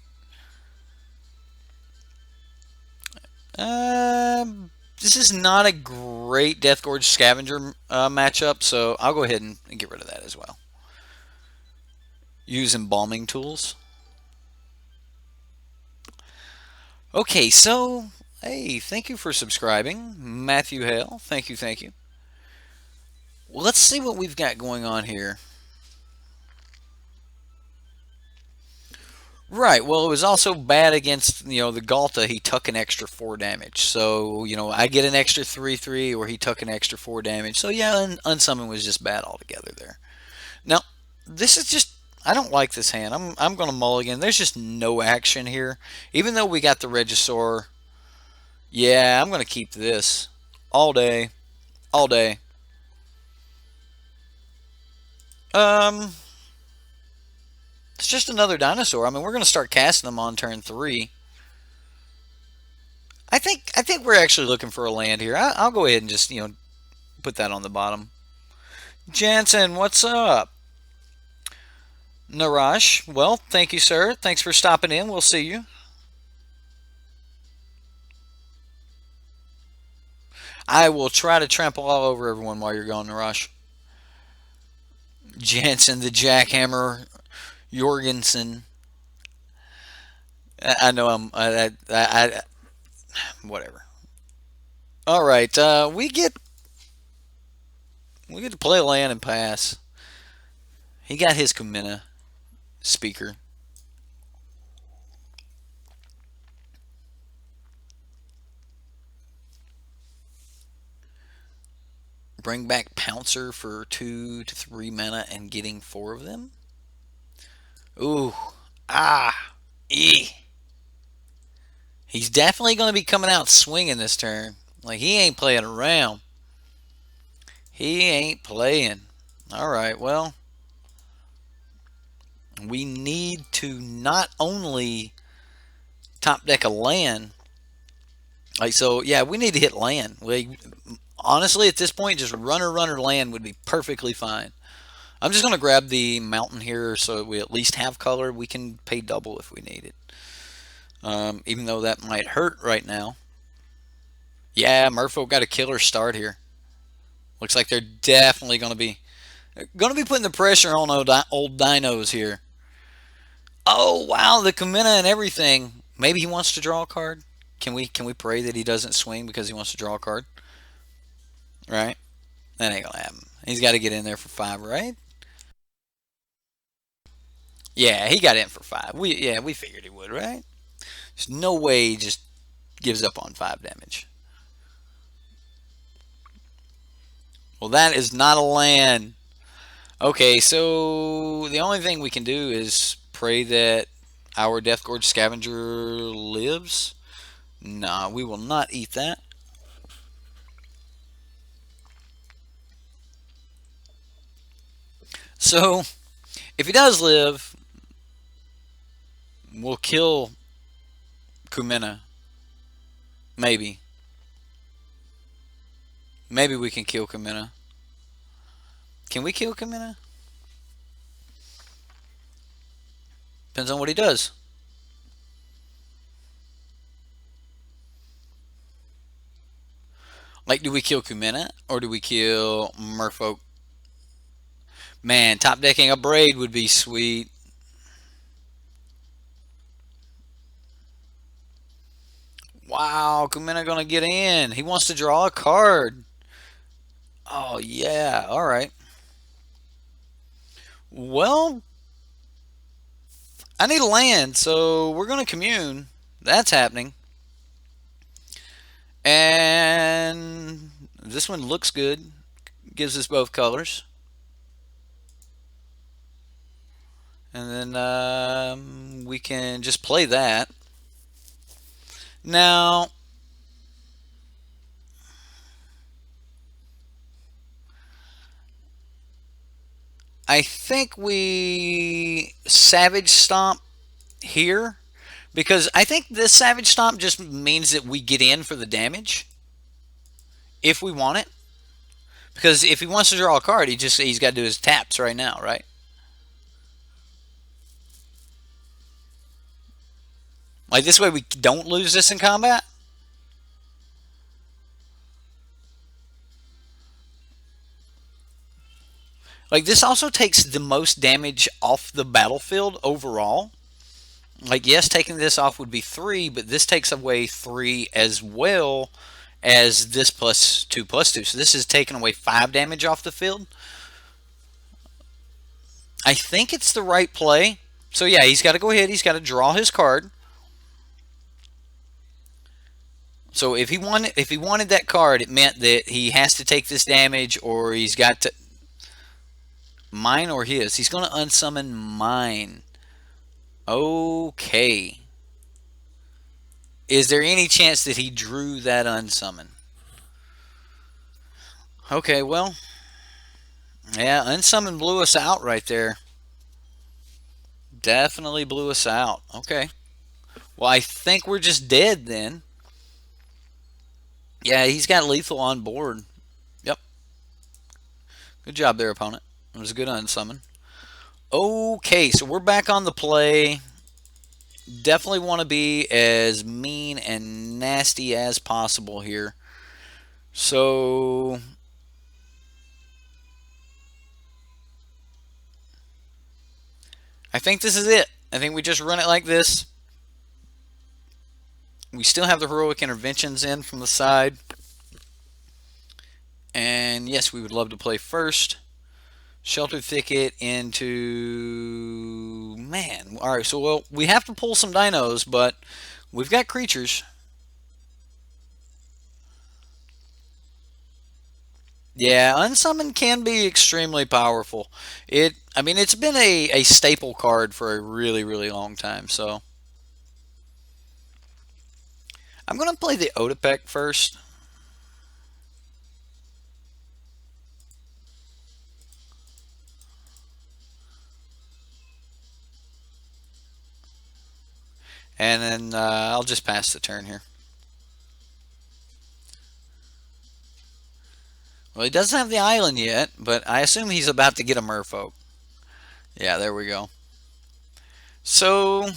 This is not a great Deathgorge Scavenger matchup, so I'll go ahead and get rid of that as well. Use embalming tools. Okay, so, hey, thank you for subscribing. Matthew Hale, thank you, thank you. Well, let's see what we've got going on here. Right, well, it was also bad against, the Ghalta. He took an extra 4 damage. So, I get an extra 3/3, or he took an extra 4 damage. So, yeah, Unsummon was just bad altogether there. Now, this is just, I don't like this hand. I'm going to mulligan. There's just no action here. Even though we got the Regisaur. Yeah, I'm going to keep this all day. All day. It's just another dinosaur. I mean, we're going to start casting them on turn 3. I think we're actually looking for a land here. I'll go ahead and just, put that on the bottom. Jansen, what's up? Narash, well, thank you, sir. Thanks for stopping in. We'll see you. I will try to trample all over everyone while you're gone, Narash. Jansen, the jackhammer. Jorgensen. I know whatever. All right, we get to play land and pass. He got his Commune speaker. Bring back Pouncer for 2 to 3 mana and getting 4 of them. Ooh. He's definitely going to be coming out swinging this turn. Like, he ain't playing around. He ain't playing. Alright, well. We need to not only top deck a land. Like, so, yeah, we need to hit land. Honestly, at this point, just runner land would be perfectly fine. I'm just going to grab the mountain here so we at least have color. We can pay double if we need it. Even though that might hurt right now. Yeah, Merfolk got a killer start here. Looks like they're definitely going to be putting the pressure on old dinos here. Oh, wow, the Commune and everything. Maybe he wants to draw a card. Can we pray that he doesn't swing because he wants to draw a card? Right? That ain't going to happen. He's got to get in there for 5, right? Yeah, he got in for 5. We figured he would, right? There's no way he just gives up on 5 damage. Well, that is not a land. Okay, so the only thing we can do is pray that our Deathgorge Scavenger lives. Nah, we will not eat that. So, if he does live, we'll kill Commune. Maybe. Maybe we can kill Commune. Can we kill Commune? Depends on what he does. Like, do we kill Commune or do we kill Merfolk? Man, top decking Abrade would be sweet. Wow, Commune gonna get in. He wants to draw a card. Oh yeah, all right. Well, I need a land, so we're gonna commune. That's happening. And this one looks good. Gives us both colors. And then we can just play that. Now, I think we Savage Stomp here, because I think this Savage Stomp just means that we get in for the damage if we want it. Because if he wants to draw a card, he's got to do his taps right now, right? Like this way we don't lose this in combat. Like this also takes the most damage off the battlefield overall. Like yes, taking this off would be 3, but this takes away 3 as well as this +2/+2. So this is taking away 5 damage off the field. I think it's the right play. So yeah, he's got to go ahead. He's got to draw his card. So if he wanted that card, it meant that he has to take this damage, or he's got to mine or his. He's going to unsummon mine. Okay. Is there any chance that he drew that unsummon? Okay, well, yeah, unsummon blew us out right there. Definitely blew us out. Okay. Well, I think we're just dead then. Yeah, he's got lethal on board. Yep. Good job there, opponent. It was a good unsummon. Okay, so we're back on the play. Definitely want to be as mean and nasty as possible here. So I think this is it. I think we just run it like this. We still have the heroic interventions in from the side. And yes, we would love to play first. Sheltered Thicket into... Man, alright, so well, we have to pull some dinos, but we've got creatures. Yeah, Unsummon can be extremely powerful. I mean, it's been a staple card for a really, really long time, so... I'm going to play the Otepec first. And then I'll just pass the turn here. Well, he doesn't have the island yet, but I assume he's about to get a merfolk. Yeah, there we go. So,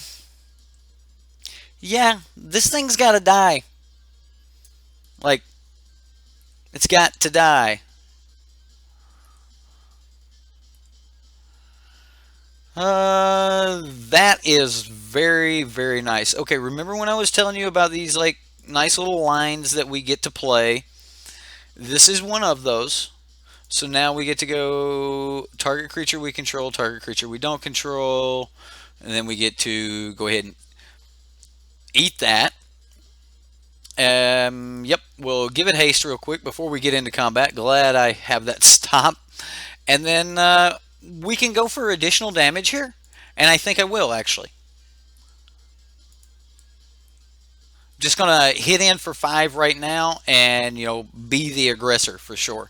yeah, this thing's got to die. Like, it's got to die. That is very, very nice. Okay, remember when I was telling you about these, like, nice little lines that we get to play? This is one of those. So now we get to go target creature we control, target creature we don't control, and then we get to go ahead and eat that. Yep, we'll give it haste real quick before we get into combat. Glad I have that stop. And then we can go for additional damage here. And I think I will, actually. Just going to hit in for 5 right now and, you know, be the aggressor for sure.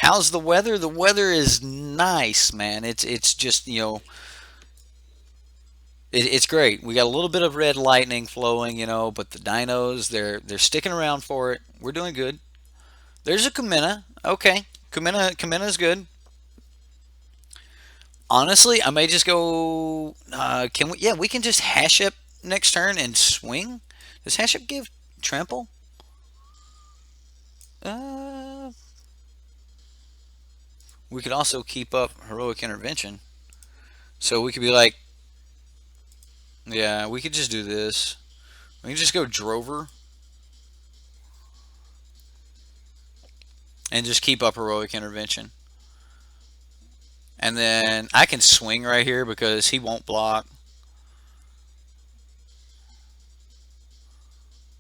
How's the weather? The weather is nice, man. It's just, you know, it's great. We got a little bit of red lightning flowing, you know, but the dinos, they're sticking around for it. We're doing good. There's a Commune. Okay. Commune is good. Honestly, I may just go. Can we? Yeah, we can just Hashep next turn and swing. Does Hashep give trample? We could also keep up heroic intervention. So we could be like, yeah, we could just do this. We can just go Drover and just keep up heroic intervention. And then I can swing right here because he won't block.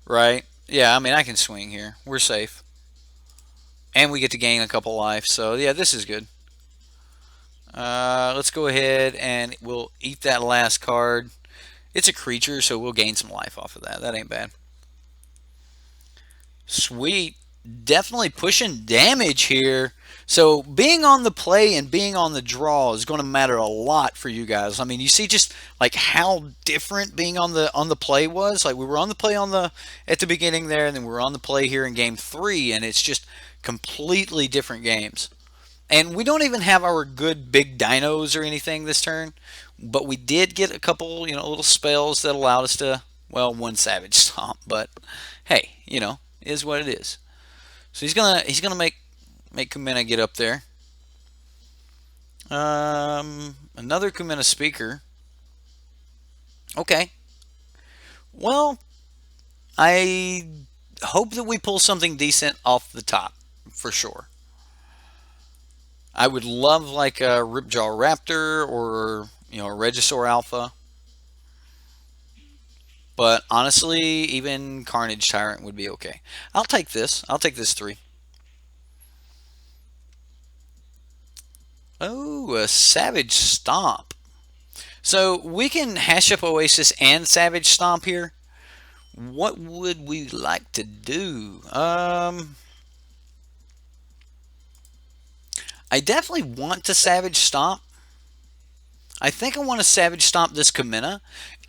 Right? Yeah, I mean, I can swing here. We're safe. And we get to gain a couple life. So, yeah, this is good. Let's go ahead and we'll eat that last card. It's a creature, so we'll gain some life off of that. That ain't bad. Sweet. Definitely pushing damage here. So being on the play and being on the draw is going to matter a lot for you guys. I mean, you see just like how different being on the play was. Like we were on the play at the beginning there, and then we were on the play here in game 3, and it's just completely different games. And we don't even have our good big dinos or anything this turn, but we did get a couple, you know, little spells that allowed us to, well, one Savage Stomp, but hey, you know, is what it is. So he's gonna make Commune get up there. Another Commune speaker. Okay. Well, I hope that we pull something decent off the top for sure. I would love like a Ripjaw Raptor or, you know, a Regisaur Alpha. But honestly, even Carnage Tyrant would be okay. I'll take this. I'll take this 3. Oh, a Savage Stomp. So we can Hashep Oasis and Savage Stomp here. What would we like to do? I definitely want to Savage Stomp. I think I want to Savage Stomp this Commune.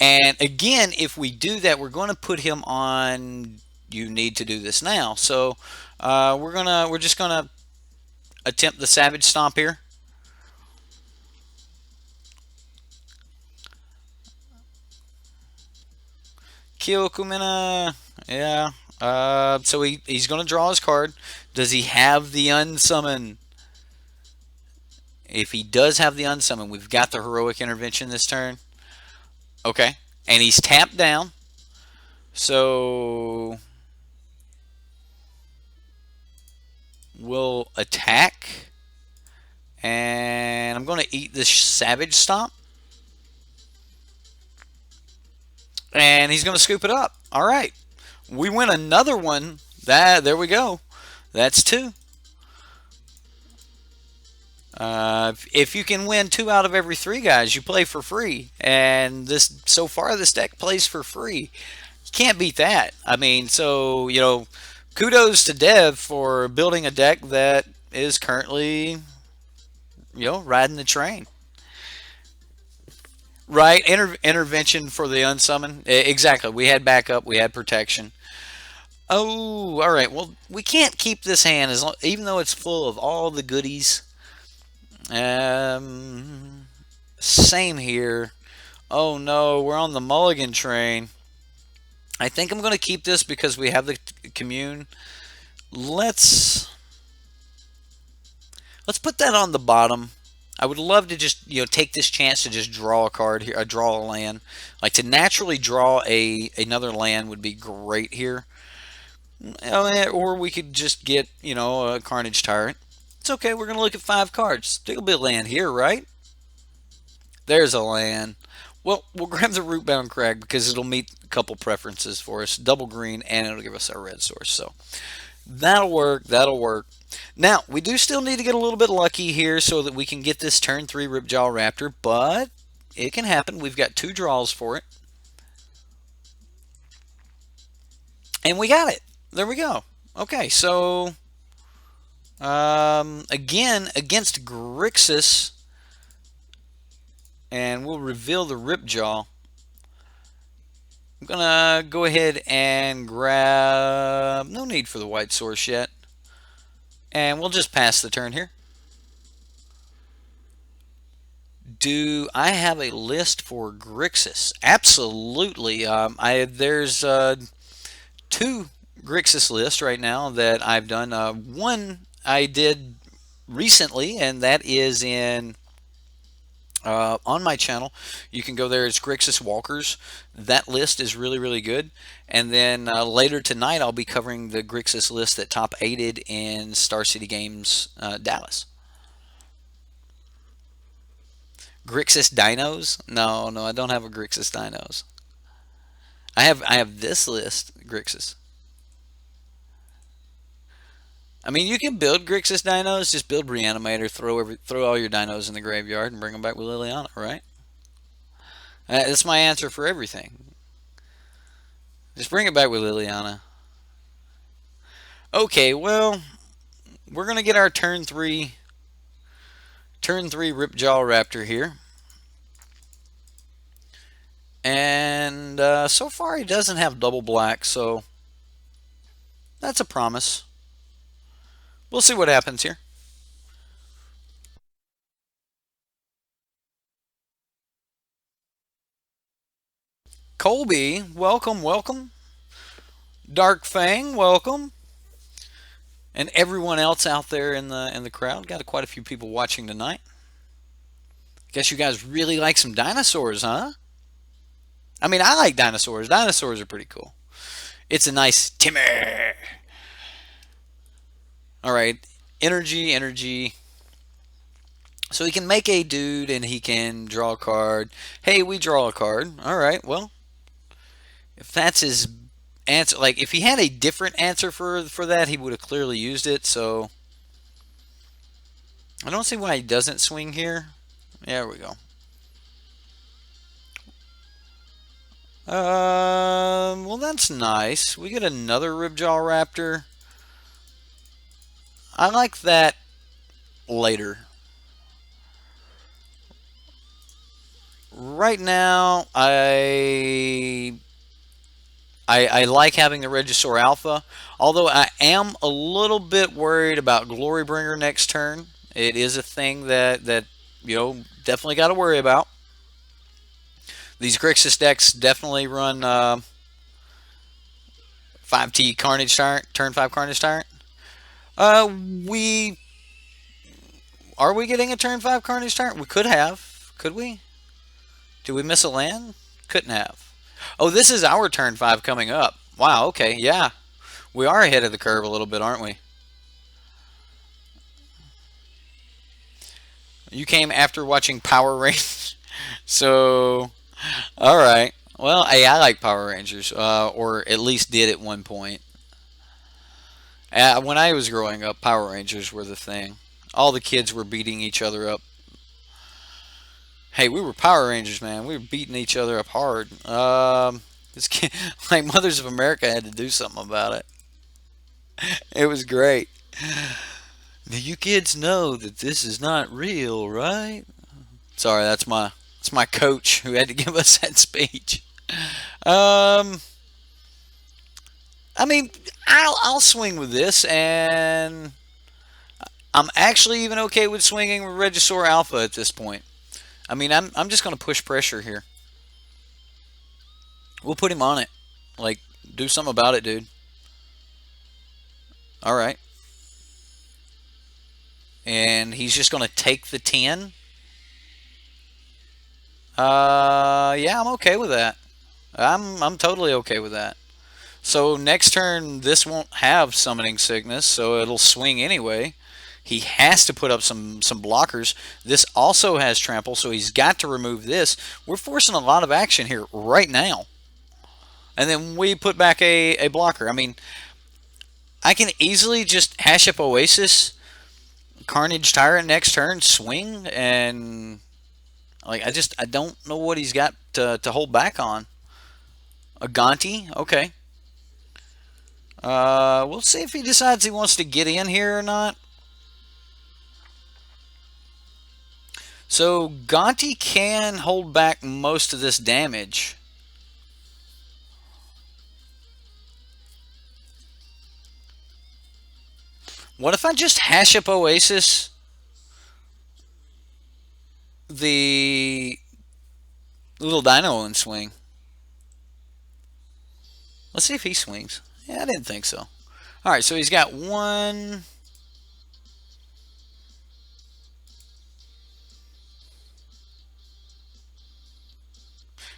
And again, if we do that, we're going to put him on you need to do this now. So we're just gonna attempt the Savage Stomp here. Kill Commune. Yeah. So he's going to draw his card. Does he have the unsummon? If he does have the unsummon, we've got the heroic intervention this turn. Okay. And he's tapped down. So we'll attack. And I'm going to eat this Savage Stomp. And he's going to scoop it up. All right. We win another one. There we go. That's 2. If you can win 2 out of every 3 guys, you play for free. And so far, this deck plays for free. You can't beat that. I mean, so, you know, kudos to Dev for building a deck that is currently, you know, riding the train. Right, intervention for the unsummon. Exactly. We had backup. We had protection. Oh, all right. Well, we can't keep this hand even though it's full of all the goodies. Same here. Oh no, we're on the mulligan train. I think I'm going to keep this because we have the Commune. Let's put that on the bottom. I would love to just, you know, take this chance to just draw a card here, draw a land. Like to naturally draw another land would be great here. Or we could just get, a Carnage Tyrant. It's okay, we're going to look at 5 cards. There'll be a land here, right? There's a land. Well, we'll grab the Rootbound Crag because it'll meet a couple preferences for us. Double green, and it'll give us our red source. So that'll work. That'll work. Now, we do still need to get a little bit lucky here so that we can get this turn 3 Ripjaw Raptor, but it can happen. We've got 2 draws for it. And we got it. There we go. Okay, so again, against Grixis, and we'll reveal the Ripjaw. I'm going to go ahead and grab... No need for the white source yet. And we'll just pass the turn here. Do I have a list for Grixis? Absolutely. There's 2 Grixis lists right now that I've done. One I did recently, and that is in on my channel. You can go there. It's Grixis Walkers. That list is really, really good. And then later tonight, I'll be covering the Grixis list that top 8'd in Star City Games Dallas. Grixis Dinos? No, I don't have a Grixis Dinos. I have this list, Grixis. I mean, you can build Grixis Dinos. Just build Reanimator, throw all your dinos in the graveyard, and bring them back with Liliana, right? That's my answer for everything. Just bring it back with Liliana. Okay, well, we're gonna get our turn 3 Ripjaw Raptor here. And so far he doesn't have double black, so that's a promise. We'll see what happens here. Colby, welcome, welcome. Dark Fang, welcome. And everyone else out there in the crowd. Got quite a few people watching tonight. Guess you guys really like some dinosaurs, huh? I mean, I like dinosaurs. Dinosaurs are pretty cool. It's a nice Timmy. Alright, energy. So he can make a dude and he can draw a card. Hey, we draw a card. Alright, well, if that's his answer, like if he had a different answer for that, he would have clearly used it. So I don't see why he doesn't swing here. There we go. Well, that's nice. We get another Ripjaw Raptor. I like that later. Right now, I like having the Regisaur Alpha, although I am a little bit worried about Glorybringer next turn. It is a thing that definitely got to worry about. These Grixis decks definitely run 5T Carnage Tyrant, turn 5 Carnage Tyrant. Are we getting a turn 5 Carnage Tyrant? We could have. Could we? Did we miss a land? Couldn't have. Oh, this is our turn 5 coming up. Wow, okay, yeah. We are ahead of the curve a little bit, aren't we? You came after watching Power Rangers. So, alright. Well, hey, I like Power Rangers, or at least did at one point. When I was growing up, Power Rangers were the thing. All the kids were beating each other up. Hey, we were Power Rangers, man. We were beating each other up hard. Like Mothers of America had to do something about it. It was great. You kids know that this is not real, right? Sorry, that's my coach who had to give us that speech. I mean, I'll swing with this, and I'm actually even okay with swinging with Regisaur Alpha at this point. I mean, I'm just going to push pressure here. We'll put him on it. Like, do something about it, dude. Alright. And he's just going to take the 10. Yeah, I'm okay with that. I'm totally okay with that. So next turn, this won't have Summoning Sickness, so it'll swing anyway. He has to put up some blockers. This also has Trample, so he's got to remove this. We're forcing a lot of action here right now. And then we put back a blocker. I mean, I can easily just Hashep Oasis, Carnage Tyrant next turn, swing, and like I don't know what he's got to hold back on. A Gonti, okay. We'll see if he decides he wants to get in here or not. So Gonti can hold back most of this damage. What if I just Hashep Oasis the little dino and swing? Let's see if he swings. Yeah, I didn't think so. Alright, so he's got one.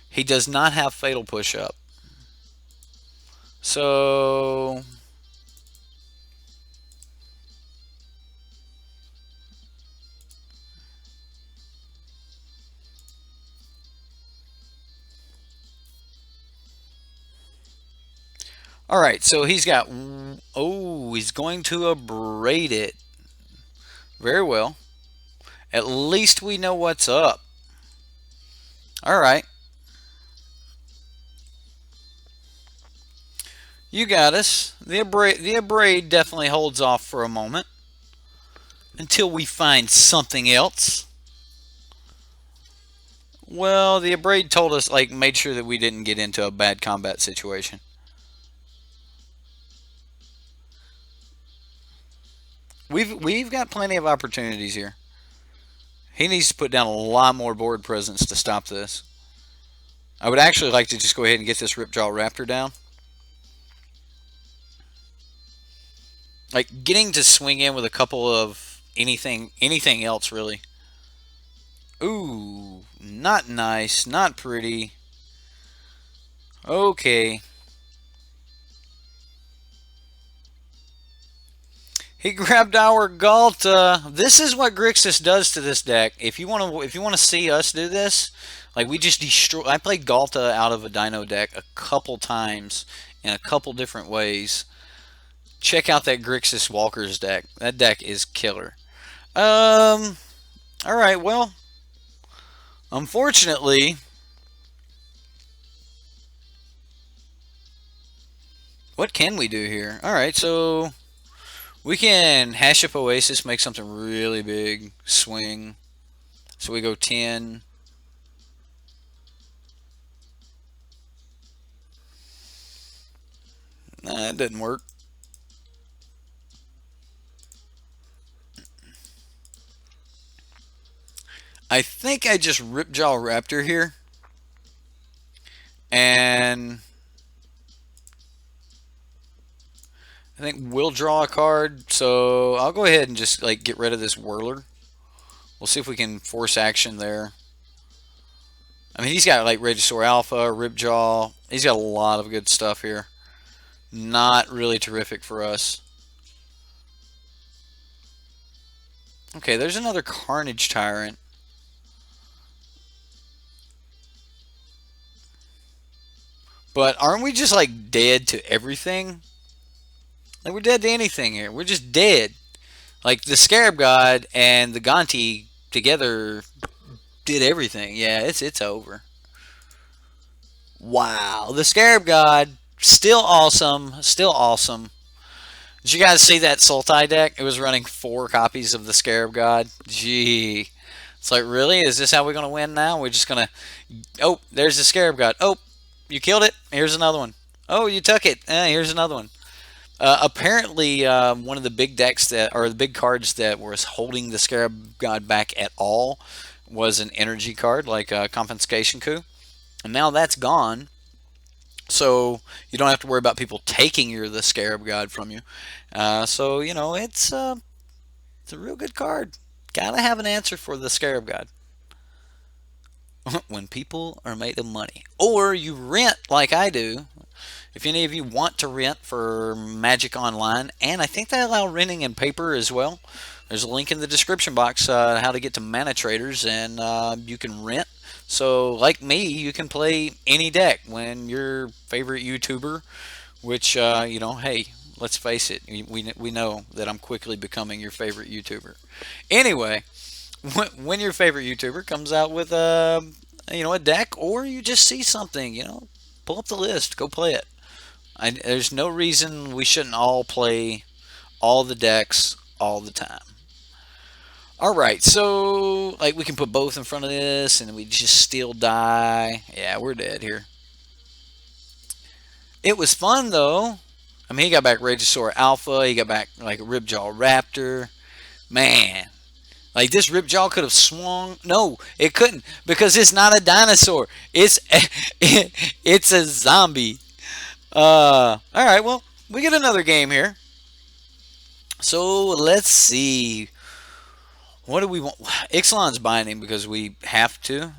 He does not have Fatal Push Up. So alright, so he's got, oh, he's going to Abrade it. Very well. At least we know what's up. Alright. You got us. The Abrade definitely holds off for a moment. Until we find something else. Well, the Abrade told us, like, made sure that we didn't get into a bad combat situation. We've got plenty of opportunities here. He needs to put down a lot more board presence to stop this. I would actually like to just go ahead and get this Ripjaw Raptor down. Like, getting to swing in with a couple of anything else, really. Ooh, not nice, not pretty. Okay. He grabbed our Ghalta. This is what Grixis does to this deck. If you want to see us do this, like we just destroy. I played Ghalta out of a Dino deck a couple times in a couple different ways. Check out that Grixis Walker's deck. That deck is killer. All right. Well, unfortunately, what can we do here? All right. So we can Hashep Oasis, make something really big, swing. So we go 10. Nah, that didn't work. I think I just Ripjaw Raptor here. And I think we'll draw a card. So I'll go ahead and just like get rid of this Whirler. We'll see if we can force action there. I mean, he's got like Regisaur Alpha, Ripjaw. He's got a lot of good stuff here. Not really terrific for us. Okay, there's another Carnage Tyrant. But aren't we just like dead to everything? Like we're dead to anything here. We're just dead. Like the Scarab God and the Gonti together did everything. Yeah, it's over. Wow, the Scarab God still awesome, still awesome. Did you guys see that Sultai deck? It was running 4 copies of the Scarab God. Gee. It's like, really? Is this how we're going to win now? We're just going to... Oh, there's the Scarab God. Oh, you killed it. Here's another one. Oh, you took it. Here's another one. Apparently, one of the big decks that, or the big cards that was holding the Scarab God back at all was an energy card, like a Confiscation Coup. And now that's gone. So you don't have to worry about people taking the Scarab God from you. So, you know, it's a real good card. Gotta have an answer for the Scarab God. When people are made of money. Or you rent like I do. If any of you want to rent for Magic Online, and I think they allow renting in paper as well. There's a link in the description box how to get to Manatraders, and you can rent. So, like me, you can play any deck when your favorite YouTuber, which, hey, let's face it, we know that I'm quickly becoming your favorite YouTuber. Anyway, when your favorite YouTuber comes out with a deck, or you just see something, pull up the list, go play it. There's no reason we shouldn't all play all the decks all the time. All right, so like we can put both in front of this, and we just still die. Yeah, we're dead here. It was fun though. I mean, he got back Regisaur Alpha. He got back like a Ripjaw Raptor. Man, like this Ripjaw could have swung. No, it couldn't because it's not a dinosaur. It's a zombie. All right, well, we get another game here. So let's see. What do we want? Ixalan's binding because we have to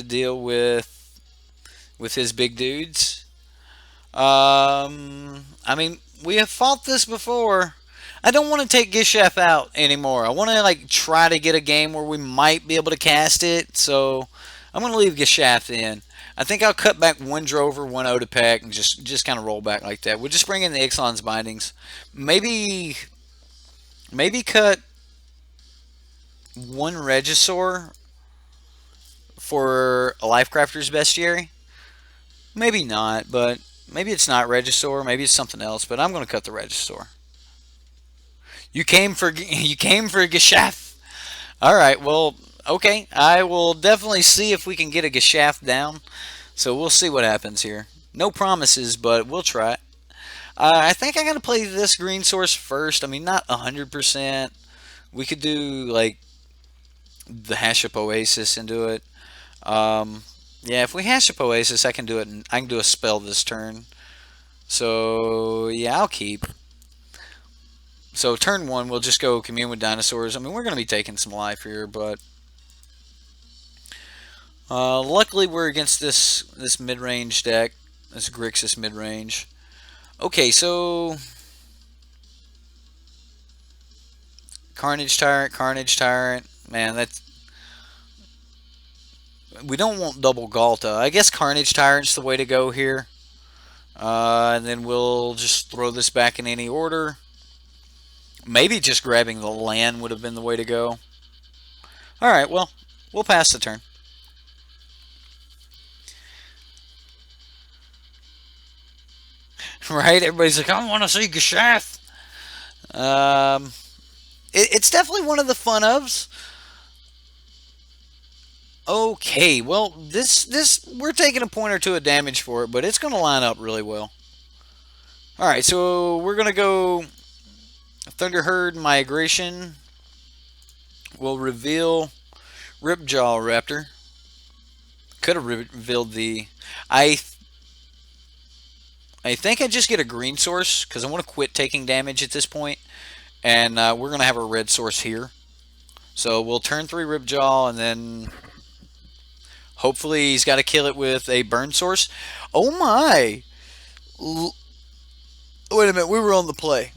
deal with his big dudes. I mean, we have fought this before. I don't want to take Gishath out anymore. I want to like try to get a game where we might be able to cast it. So I'm going to leave Gishath in. I think I'll cut back one Drover, one Otepec, and just kind of roll back like that. We'll just bring in the Ixalan's bindings. Maybe cut one Regisaur for a Lifecrafter's Bestiary. Maybe not, but maybe it's not Regisaur. Maybe it's something else. But I'm going to cut the Regisaur. You came for Gishath. All right. Well, okay. I will definitely see if we can get a Gishath down. So we'll see what happens here. No promises, but we'll try. I think I got to play this green source first. I mean, not 100%. We could do like the Hashep Oasis and do it. Yeah, if we Hashep Oasis, I can do it. And I can do a spell this turn. So yeah, I'll keep. So turn one, we'll just go Commune with Dinosaurs. I mean, we're going to be taking some life here, but luckily we're against this mid-range deck, this Grixis mid-range. Okay, so Carnage Tyrant. Man, that's we don't want double Ghalta. I guess Carnage Tyrant's the way to go here. And then we'll just throw this back in any order. Maybe just grabbing the land would have been the way to go. Alright, well, we'll pass the turn. Right? Everybody's like, I want to see Gishath. It's definitely one of the fun ofs. Okay, well, this we're taking a point or two of damage for it, but it's going to line up really well. Alright, so we're going to go Thunderherd Migration. We'll reveal Ripjaw Raptor. Could have revealed the... I think I just get a green source because I want to quit taking damage at this point. And we're going to have a red source here. So we'll turn 3 Ripjaw and then hopefully he's got to kill it with a burn source. Oh my! Wait a minute, we were on the play.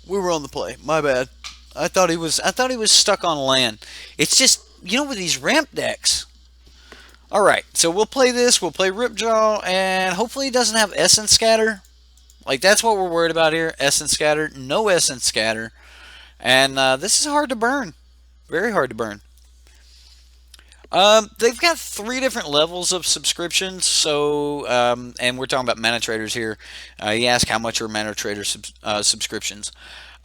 My bad. I thought he was stuck on land. It's just, with these ramp decks. Alright, so we'll play this. We'll play Ripjaw, and hopefully he doesn't have Essence Scatter. Like, that's what we're worried about here. Essence Scatter. No Essence Scatter. And this is hard to burn. Very hard to burn. They've got 3 different levels of subscriptions. So, and we're talking about Manatraders here. He asked how much are Manatrader subscriptions.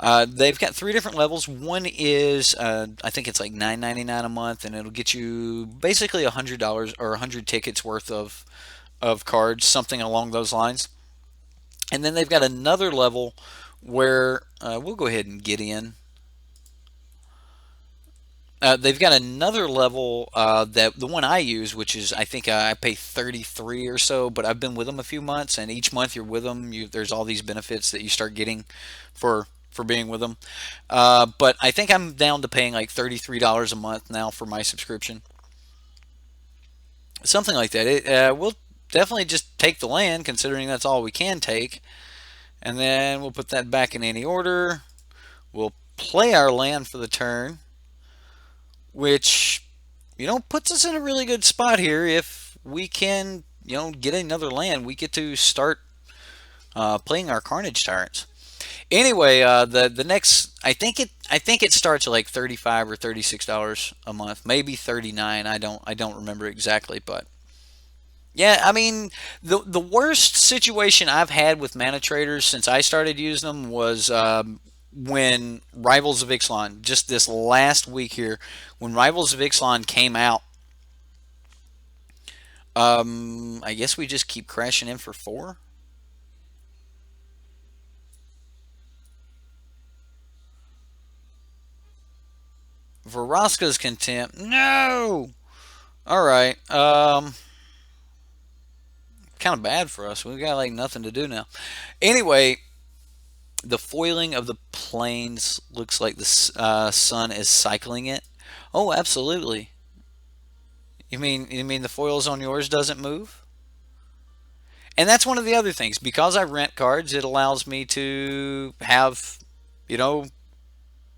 They've got 3 different levels. One is, I think it's like $9.99 a month, and it'll get you basically $100 or 100 tickets worth of cards, something along those lines. And then they've got another level where we'll go ahead and get in. They've got another level that the one I use, which is I think I pay $33 or so, but I've been with them a few months, and each month you're with them, there's all these benefits that you start getting for being with them. But I think I'm down to paying like $33 a month now for my subscription, something like that. definitely just take the land, considering that's all we can take. And then we'll put that back in any order. We'll play our land for the turn, which, puts us in a really good spot here. If we can, get another land, we get to start playing our Carnage Tyrants. Anyway, the next, I think it starts at like $35 or $36 a month, maybe 39. I don't remember exactly, but yeah, I mean, the worst situation I've had with Manatraders since I started using them was when Rivals of Ixalan, just this last week here, when Rivals of Ixalan came out. I guess we just keep crashing in for 4. Vraska's Contempt. No! Alright. Kind of bad for us. We've got like nothing to do now. Anyway, the foiling of the plains looks like the sun is cycling it. Oh, absolutely. You mean the foils on yours doesn't move? And that's one of the other things. Because I rent cards, it allows me to have, you know,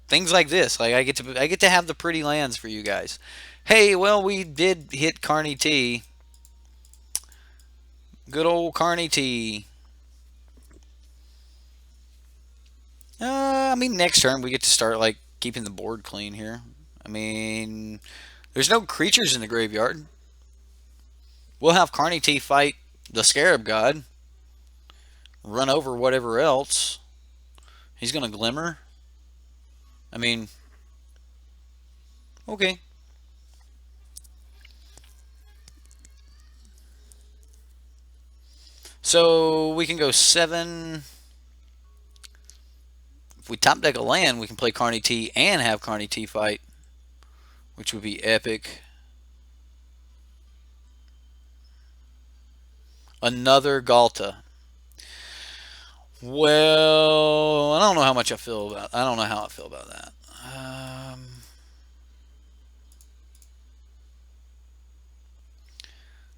things like this. Like I get to have the pretty lands for you guys. Hey, well, we did hit Carney T. Good old Carney T. I mean, next turn we get to start like keeping the board clean here. I mean, there's no creatures in the graveyard. We'll have Carney T fight the Scarab God. Run over whatever else. He's gonna glimmer. I mean, okay. So we can go 7. If we top deck a land, we can play Carney T and have Carney T fight, which would be epic. Another Ghalta. Well, I don't know how much I feel about. I don't know how I feel about that.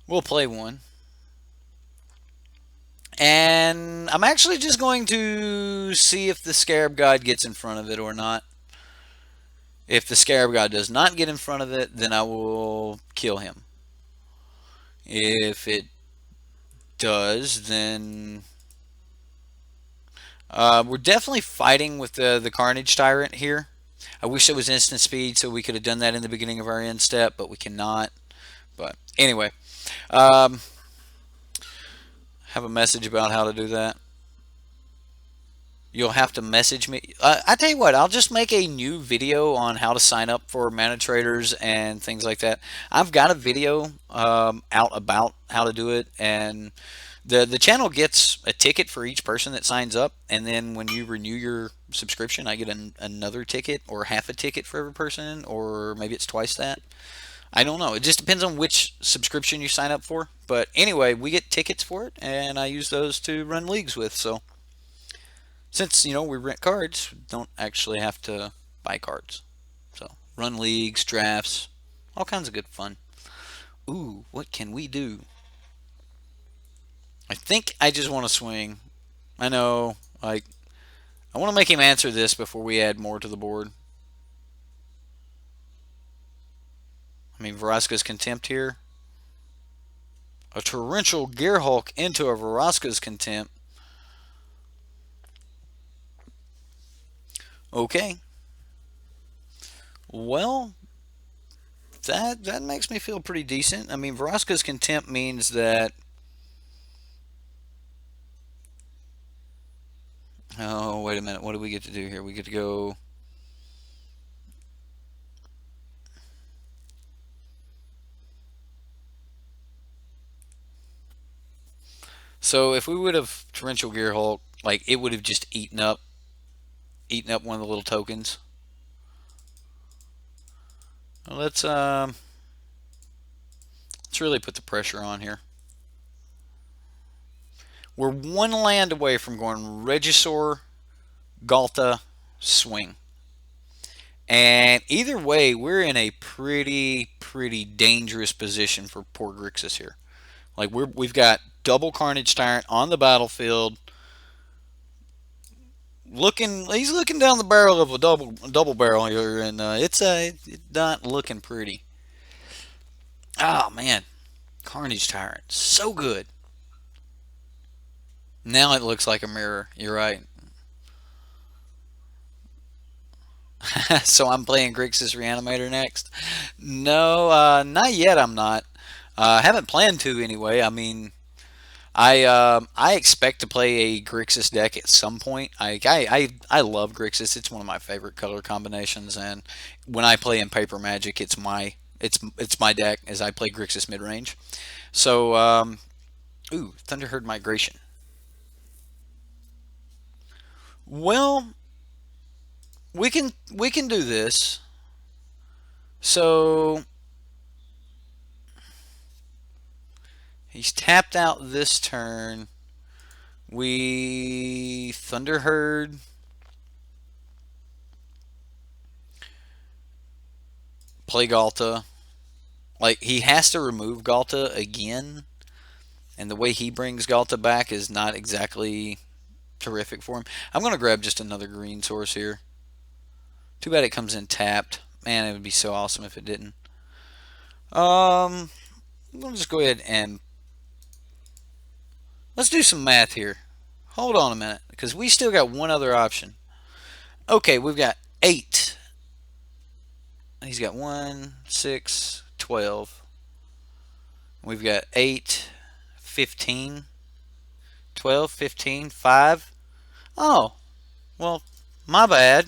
We'll play one. And I'm actually just going to see if the Scarab God gets in front of it or not. If the Scarab God does not get in front of it, then I will kill him. If it does, then we're definitely fighting with the Carnage Tyrant here. I wish it was instant speed so we could have done that in the beginning of our end step, but we cannot. But anyway, have a message about how to do that. You'll have to message me. I tell you what, I'll just make a new video on how to sign up for Manatraders and things like that. I've got a video out about how to do it, and the channel gets a ticket for each person that signs up, and then when you renew your subscription, I get another ticket or half a ticket for every person, or maybe it's twice that. I don't know. It just depends on which subscription you sign up for. But anyway, we get tickets for it, and I use those to run leagues with. So since, we rent cards, don't actually have to buy cards. So run leagues, drafts, all kinds of good fun. Ooh, what can we do? I think I just want to swing. I know, like, I want to make him answer this before we add more to the board. I mean, Vraska's Contempt here. A Torrential Gearhulk into a Vraska's Contempt. Okay. Well, that makes me feel pretty decent. I mean, Vraska's Contempt means that... Oh, wait a minute. What do we get to do here? We get to go... So if we would have Torrential Gearhulk, like, it would have just eaten up one of the little tokens. Let's really put the pressure on here. We're one land away from going Regisaur, Ghalta, swing. And either way, we're in a pretty dangerous position for poor Grixis here. Like we've got double Carnage Tyrant on the battlefield, he's looking down the barrel of a double barrel here, and it's not looking pretty. Oh man, Carnage Tyrant, so good. Now it looks like a mirror. You're right. So I'm playing Grixis Reanimator next. No, not yet. I'm not. Haven't planned to anyway. I mean, I expect to play a Grixis deck at some point. I love Grixis. It's one of my favorite color combinations, and when I play in Paper Magic, it's my deck as I play Grixis mid range. So ooh, Thunderherd Migration. Well, we can do this. So he's tapped out this turn. We Thunderherd. Play Ghalta. Like, he has to remove Ghalta again. And the way he brings Ghalta back is not exactly terrific for him. I'm going to grab just another green source here. Too bad it comes in tapped. Man, it would be so awesome if it didn't. I'm going to just go ahead and let's do some math here. Hold on a minute, because we still got one other option. Okay, we've got 8. He's got 1, 6, 12. We've got 8, 15, 12, 15, 5. Oh, well, my bad.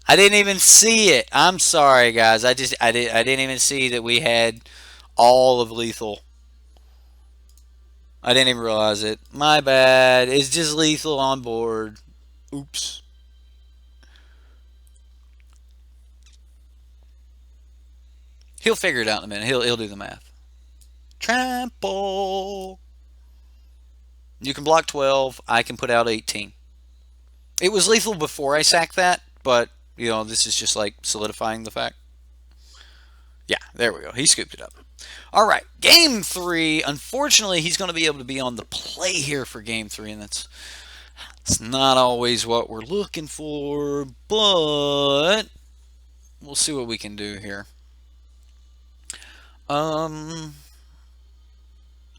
I didn't even see it. I'm sorry, guys. I didn't even see that we had all of lethal. I didn't even realize it. My bad. It's just lethal on board. Oops. He'll figure it out in a minute. He'll do the math. Trample. You can block 12. I can put out 18. It was lethal before I sacked that, but you know, this is just like solidifying the fact. Yeah, there we go. He scooped it up. All right, game 3. Unfortunately, he's going to be able to be on the play here for game 3, and it's not always what we're looking for, but we'll see what we can do here.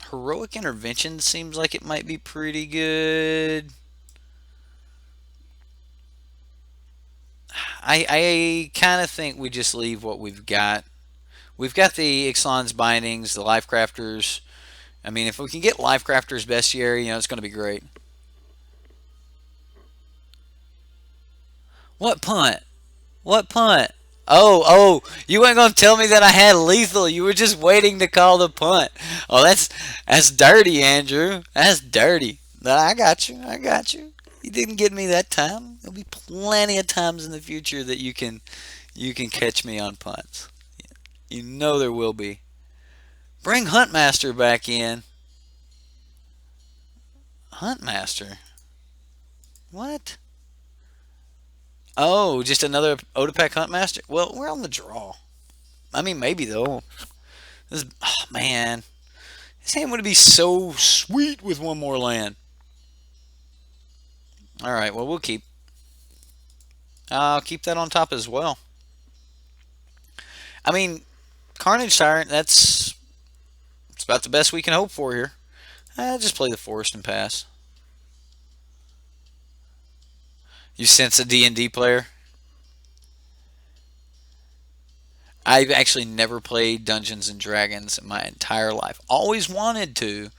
Heroic Intervention seems like it might be pretty good. I kind of think we just leave what we've got. We've got the Ixalan's Bindings, the Lifecrafters. I mean, if we can get Lifecrafter's Bestiary, you know, it's going to be great. What punt? What punt? Oh, you weren't going to tell me that I had lethal. You were just waiting to call the punt. Oh, that's dirty, Andrew. That's dirty. I got you. I got you. You didn't get me that time. There'll be plenty of times in the future that you can catch me on punts. You know there will be. Bring Huntmaster back in. Huntmaster? What? Oh, just another Otepec Huntmaster? Well, we're on the draw. I mean, maybe, though. Oh, man. This hand would be so sweet with one more land. Alright, well, we'll keep. I'll keep that on top as well. I mean, Carnage Tyrant, it's about the best we can hope for here. Just play the forest and pass. You sense a D&D player? I've actually never played Dungeons and Dragons in my entire life. Always wanted to,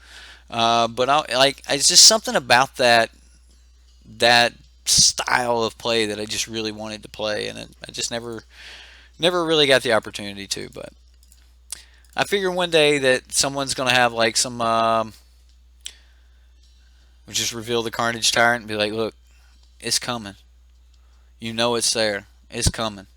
but it's just something about that style of play that I just really wanted to play, and I just never really got the opportunity to. But I figure one day that someone's gonna have like some, just reveal the Carnage Tyrant and be like, look, it's coming. You know it's there. It's coming.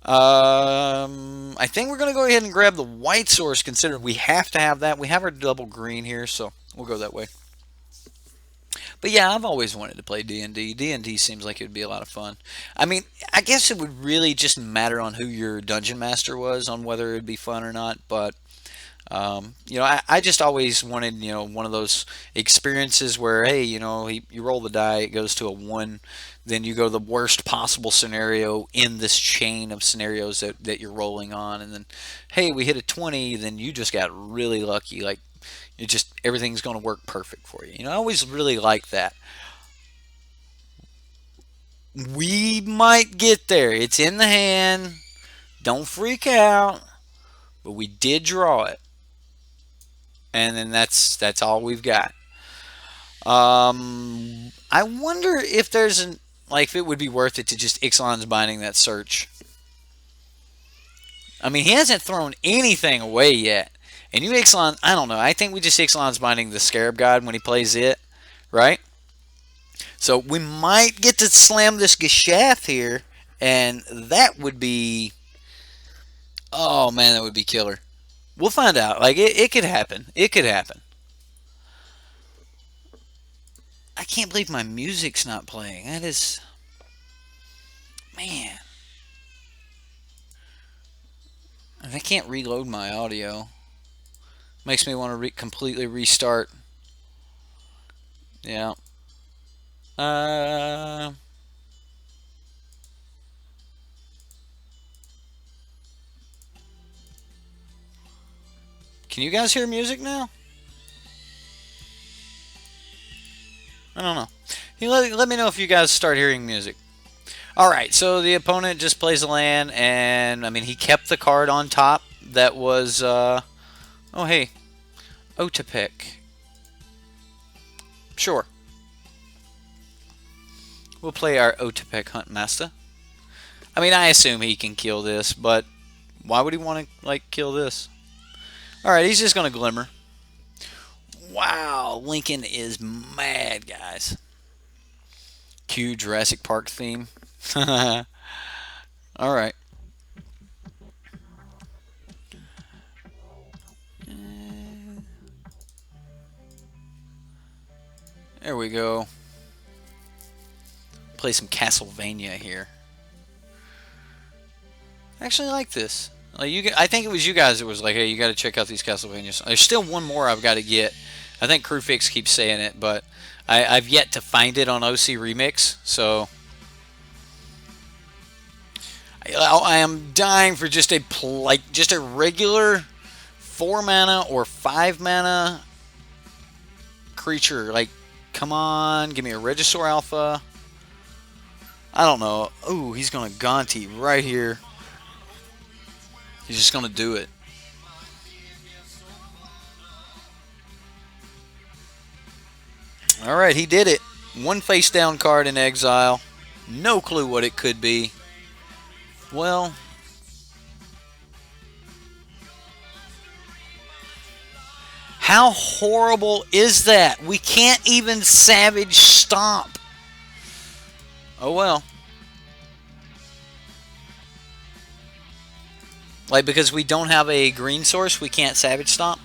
I think we're going to go ahead and grab the white source, considering we have to have that. We have our double green here, so we'll go that way. But yeah, I've always wanted to play D&D. D&D seems like it would be a lot of fun. I mean, I guess it would really just matter on who your dungeon master was, on whether it would be fun or not. But You know, I just always wanted, you know, one of those experiences where, hey, you know, you roll the die, it goes to a 1, then you go to the worst possible scenario in this chain of scenarios that you're rolling on, and then, hey, we hit a 20, then you just got really lucky. Like, it just, everything's going to work perfect for you. You know, I always really like that. We might get there. It's in the hand. Don't freak out. But we did draw it. And then that's all we've got. I wonder if there's an like if it would be worth it to just Ixalan's Binding that search. I mean, he hasn't thrown anything away yet. And you Ixalan, I don't know. I think we just Ixalan's Binding the Scarab God when he plays it, right? So we might get to slam this Gishath here, and that would be, oh man, that would be killer. We'll find out. Like, it could happen. It could happen. I can't believe my music's not playing. That is, man. I can't reload my audio. Makes me want to completely restart. Yeah. Can you guys hear music now? I don't know. Let me know if you guys start hearing music. Alright, so the opponent just plays a land, and, I mean, he kept the card on top that was, oh, hey, Otepec. Sure. We'll play our Otepec Huntmaster. I mean, I assume he can kill this, but why would he want to, like, kill this? Alright, he's just going to Glimmer. Wow, Lincoln is mad, guys. Cue Jurassic Park theme. Alright. There we go. Play some Castlevania here. I actually like this. Like I think it was you guys that was like, hey, you got to check out these Castlevania. There's still one more I've got to get. I think Crewfix keeps saying it, but I've yet to find it on OC Remix, so I am dying for just a regular 4 mana or 5 mana creature. Like, come on, give me a Regisaur Alpha. I don't know. Ooh, he's gonna Gonti right here. He's just gonna do it. Alright, he did it. One face down card in exile. No clue what it could be. Well, how horrible is that? We can't even Savage Stomp. Oh well. Like, because we don't have a green source, we can't Savage Stomp?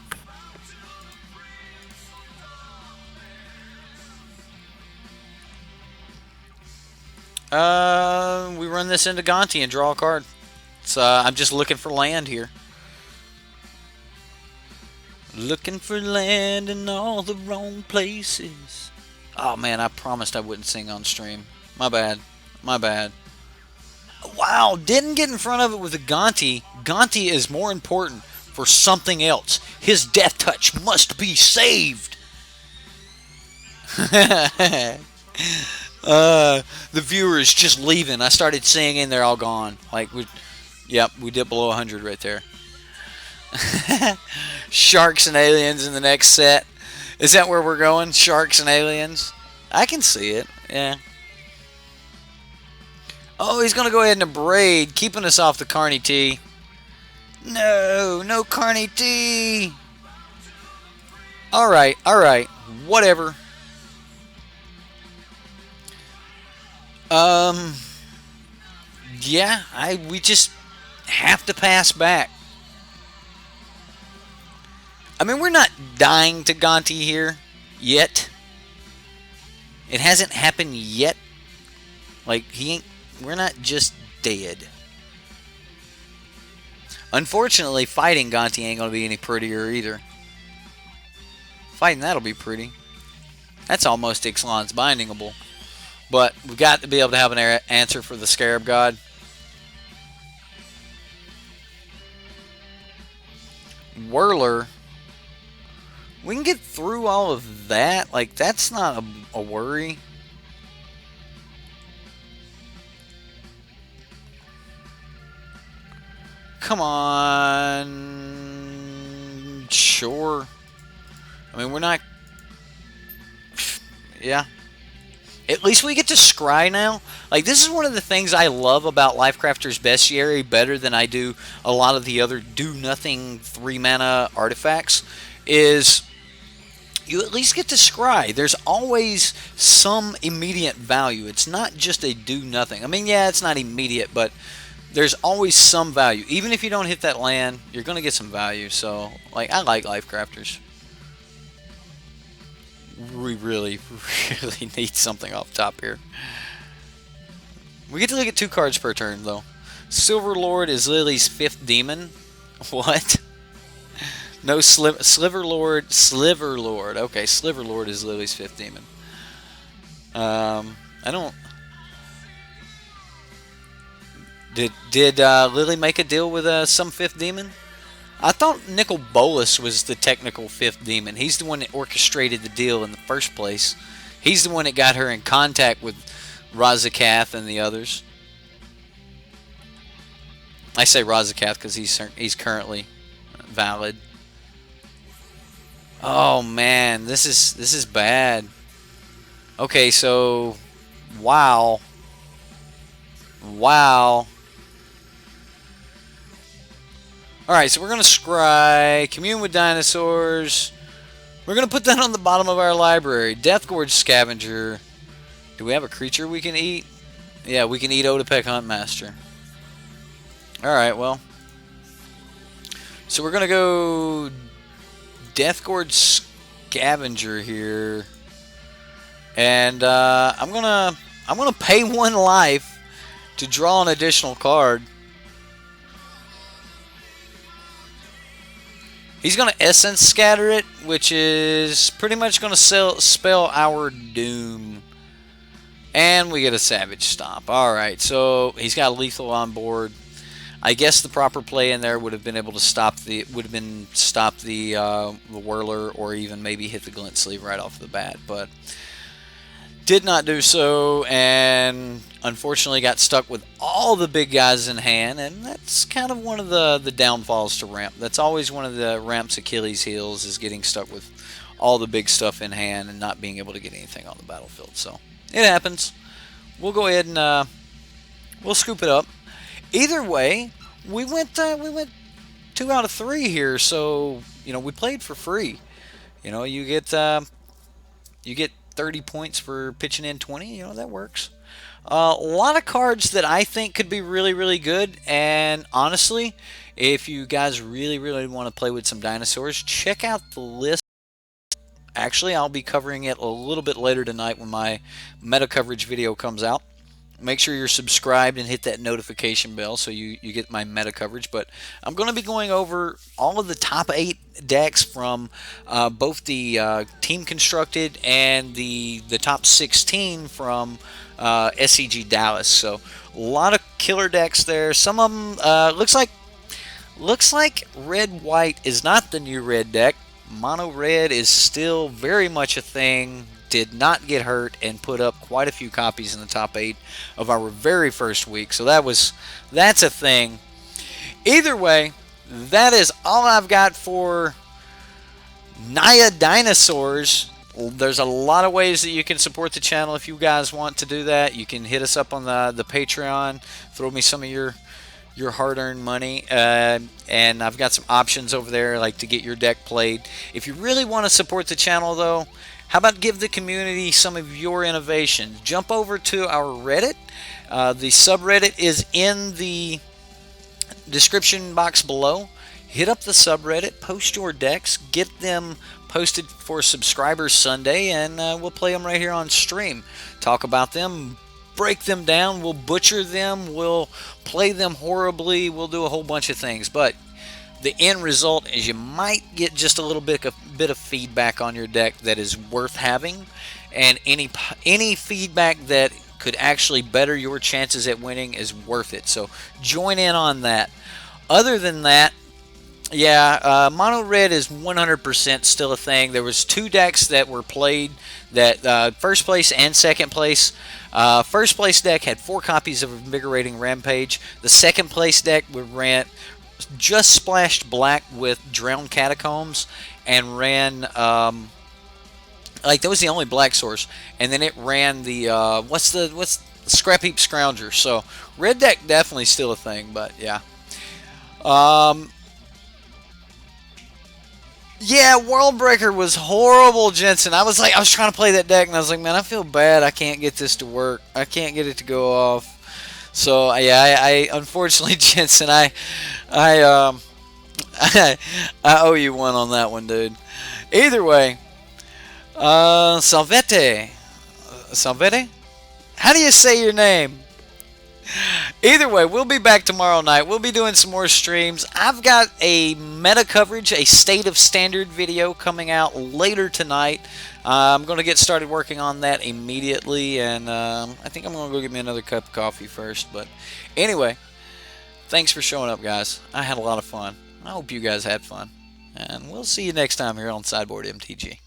We run this into Gonti and draw a card. So I'm just looking for land here. Looking for land in all the wrong places. Oh man, I promised I wouldn't sing on stream. My bad. My bad. Wow, didn't get in front of it with a Gonti. Gonti is more important for something else. His death touch must be saved. The viewers just leaving. I started singing, they're all gone. Like, yep, we did below 100 right there. Sharks and aliens in the next set. Is that where we're going? Sharks and aliens? I can see it, yeah. Oh, he's going to go ahead and Abrade, keeping us off the Carney T. No, no Carney T. Alright, alright, whatever. Yeah, we just have to pass back. I mean, we're not dying to Gonti here yet. It hasn't happened yet. Like, we're not just dead. Unfortunately, fighting Gonti ain't going to be any prettier either. Fighting that'll be pretty. That's almost Ixalan's bindingable. But we've got to be able to have an answer for the Scarab God. Whirler. We can get through all of that. Like, that's not a worry. Come on. Sure. I mean, we're not... Yeah. At least we get to scry now. Like, this is one of the things I love about Lifecrafter's Bestiary better than I do a lot of the other do-nothing 3-mana artifacts, is you at least get to scry. There's always some immediate value. It's not just a do-nothing. I mean, yeah, it's not immediate, but there's always some value. Even if you don't hit that land, you're going to get some value. So, like, I like Lifecrafters. We really need something off top here. We get to look at 2 cards per turn, though. Silver Lord is Lily's 5th demon. What? No, Sliver Lord. Okay, Sliver Lord is Lily's 5th demon. I don't... Did Lily make a deal with some 5th demon? I thought Nicol Bolas was the technical 5th demon. He's the one that orchestrated the deal in the first place. He's the one that got her in contact with Razakath and the others. I say Razakath because he's currently valid. Oh man, this is bad. Okay, so wow. Alright, so we're going to scry, commune with dinosaurs. We're going to put that on the bottom of our library. Deathgorge Scavenger. Do we have a creature we can eat? Yeah, we can eat Otepec Huntmaster. Alright, well. So we're going to go Deathgorge Scavenger here. And I'm gonna pay 1 life to draw an additional card. He's going to Essence Scatter it, which is pretty much going to spell our doom. And we get a Savage Stomp. Alright, so he's got lethal on board. I guess the proper play in there would have been able to stop the Whirler, or even maybe hit the Glint Sleeve right off the bat, but did not do so, and unfortunately got stuck with all the big guys in hand, and that's kind of one of the downfalls to ramp. That's always one of the ramp's Achilles heels, is getting stuck with all the big stuff in hand and not being able to get anything on the battlefield. So it happens. We'll go ahead and we'll scoop it up. Either way, we went 2 out of 3 here, so you know, we played for free. You know, you get 30 points for pitching in 20. You know, that works. A lot of cards that I think could be really, really good. And honestly, if you guys really, really want to play with some dinosaurs, check out the list. Actually, I'll be covering it a little bit later tonight when my meta coverage video comes out. Make sure you're subscribed and hit that notification bell so you get my meta coverage. But I'm going to be going over all of the top 8 decks from both the team constructed and the top 16 from SCG Dallas. So a lot of killer decks there. Some of them looks like red white is not the new red deck. Mono red is still very much a thing. Did not get hurt and put up quite a few copies in the top 8 of our very first week. So that's a thing. Either way, that is all I've got for Naya Dinosaurs. There's a lot of ways that you can support the channel if you guys want to do that. You can hit us up on the Patreon. Throw me some of your hard-earned money, and I've got some options over there, like to get your deck played. If you really want to support the channel, though, how about give the community some of your innovations? Jump over to our Reddit. The subreddit is in the description box below. Hit up the subreddit, post your decks, get them posted for Subscribers Sunday, and we'll play them right here on stream. Talk about them, break them down, we'll butcher them, we'll play them horribly, we'll do a whole bunch of things. But the end result is you might get just a little bit of feedback on your deck that is worth having, and any feedback that could actually better your chances at winning is worth it. So join in on that. Other than that, yeah, mono red is 100% still a thing. There was 2 decks that were played, that first place and second place. First place deck had 4 copies of Invigorating Rampage. The second place deck ran just splashed black with Drowned Catacombs and ran like that was the only black source, and then it ran the what's Scrap Heap Scrounger. So red deck definitely still a thing, but yeah. Yeah, Worldbreaker was horrible, Jensen. I was trying to play that deck, and I was like, man, I feel bad. I can't get this to work. I can't get it to go off. So yeah, I unfortunately, Jensen, I owe you one on that one, dude. Either way, Salvete. Salvete? How do you say your name? Either way, we'll be back tomorrow night. We'll be doing some more streams. I've got a meta coverage, a State of Standard video coming out later tonight. I'm going to get started working on that immediately, and I think I'm going to go get me another cup of coffee first. But anyway, thanks for showing up, guys. I had a lot of fun. I hope you guys had fun. And we'll see you next time here on Sideboard MTG.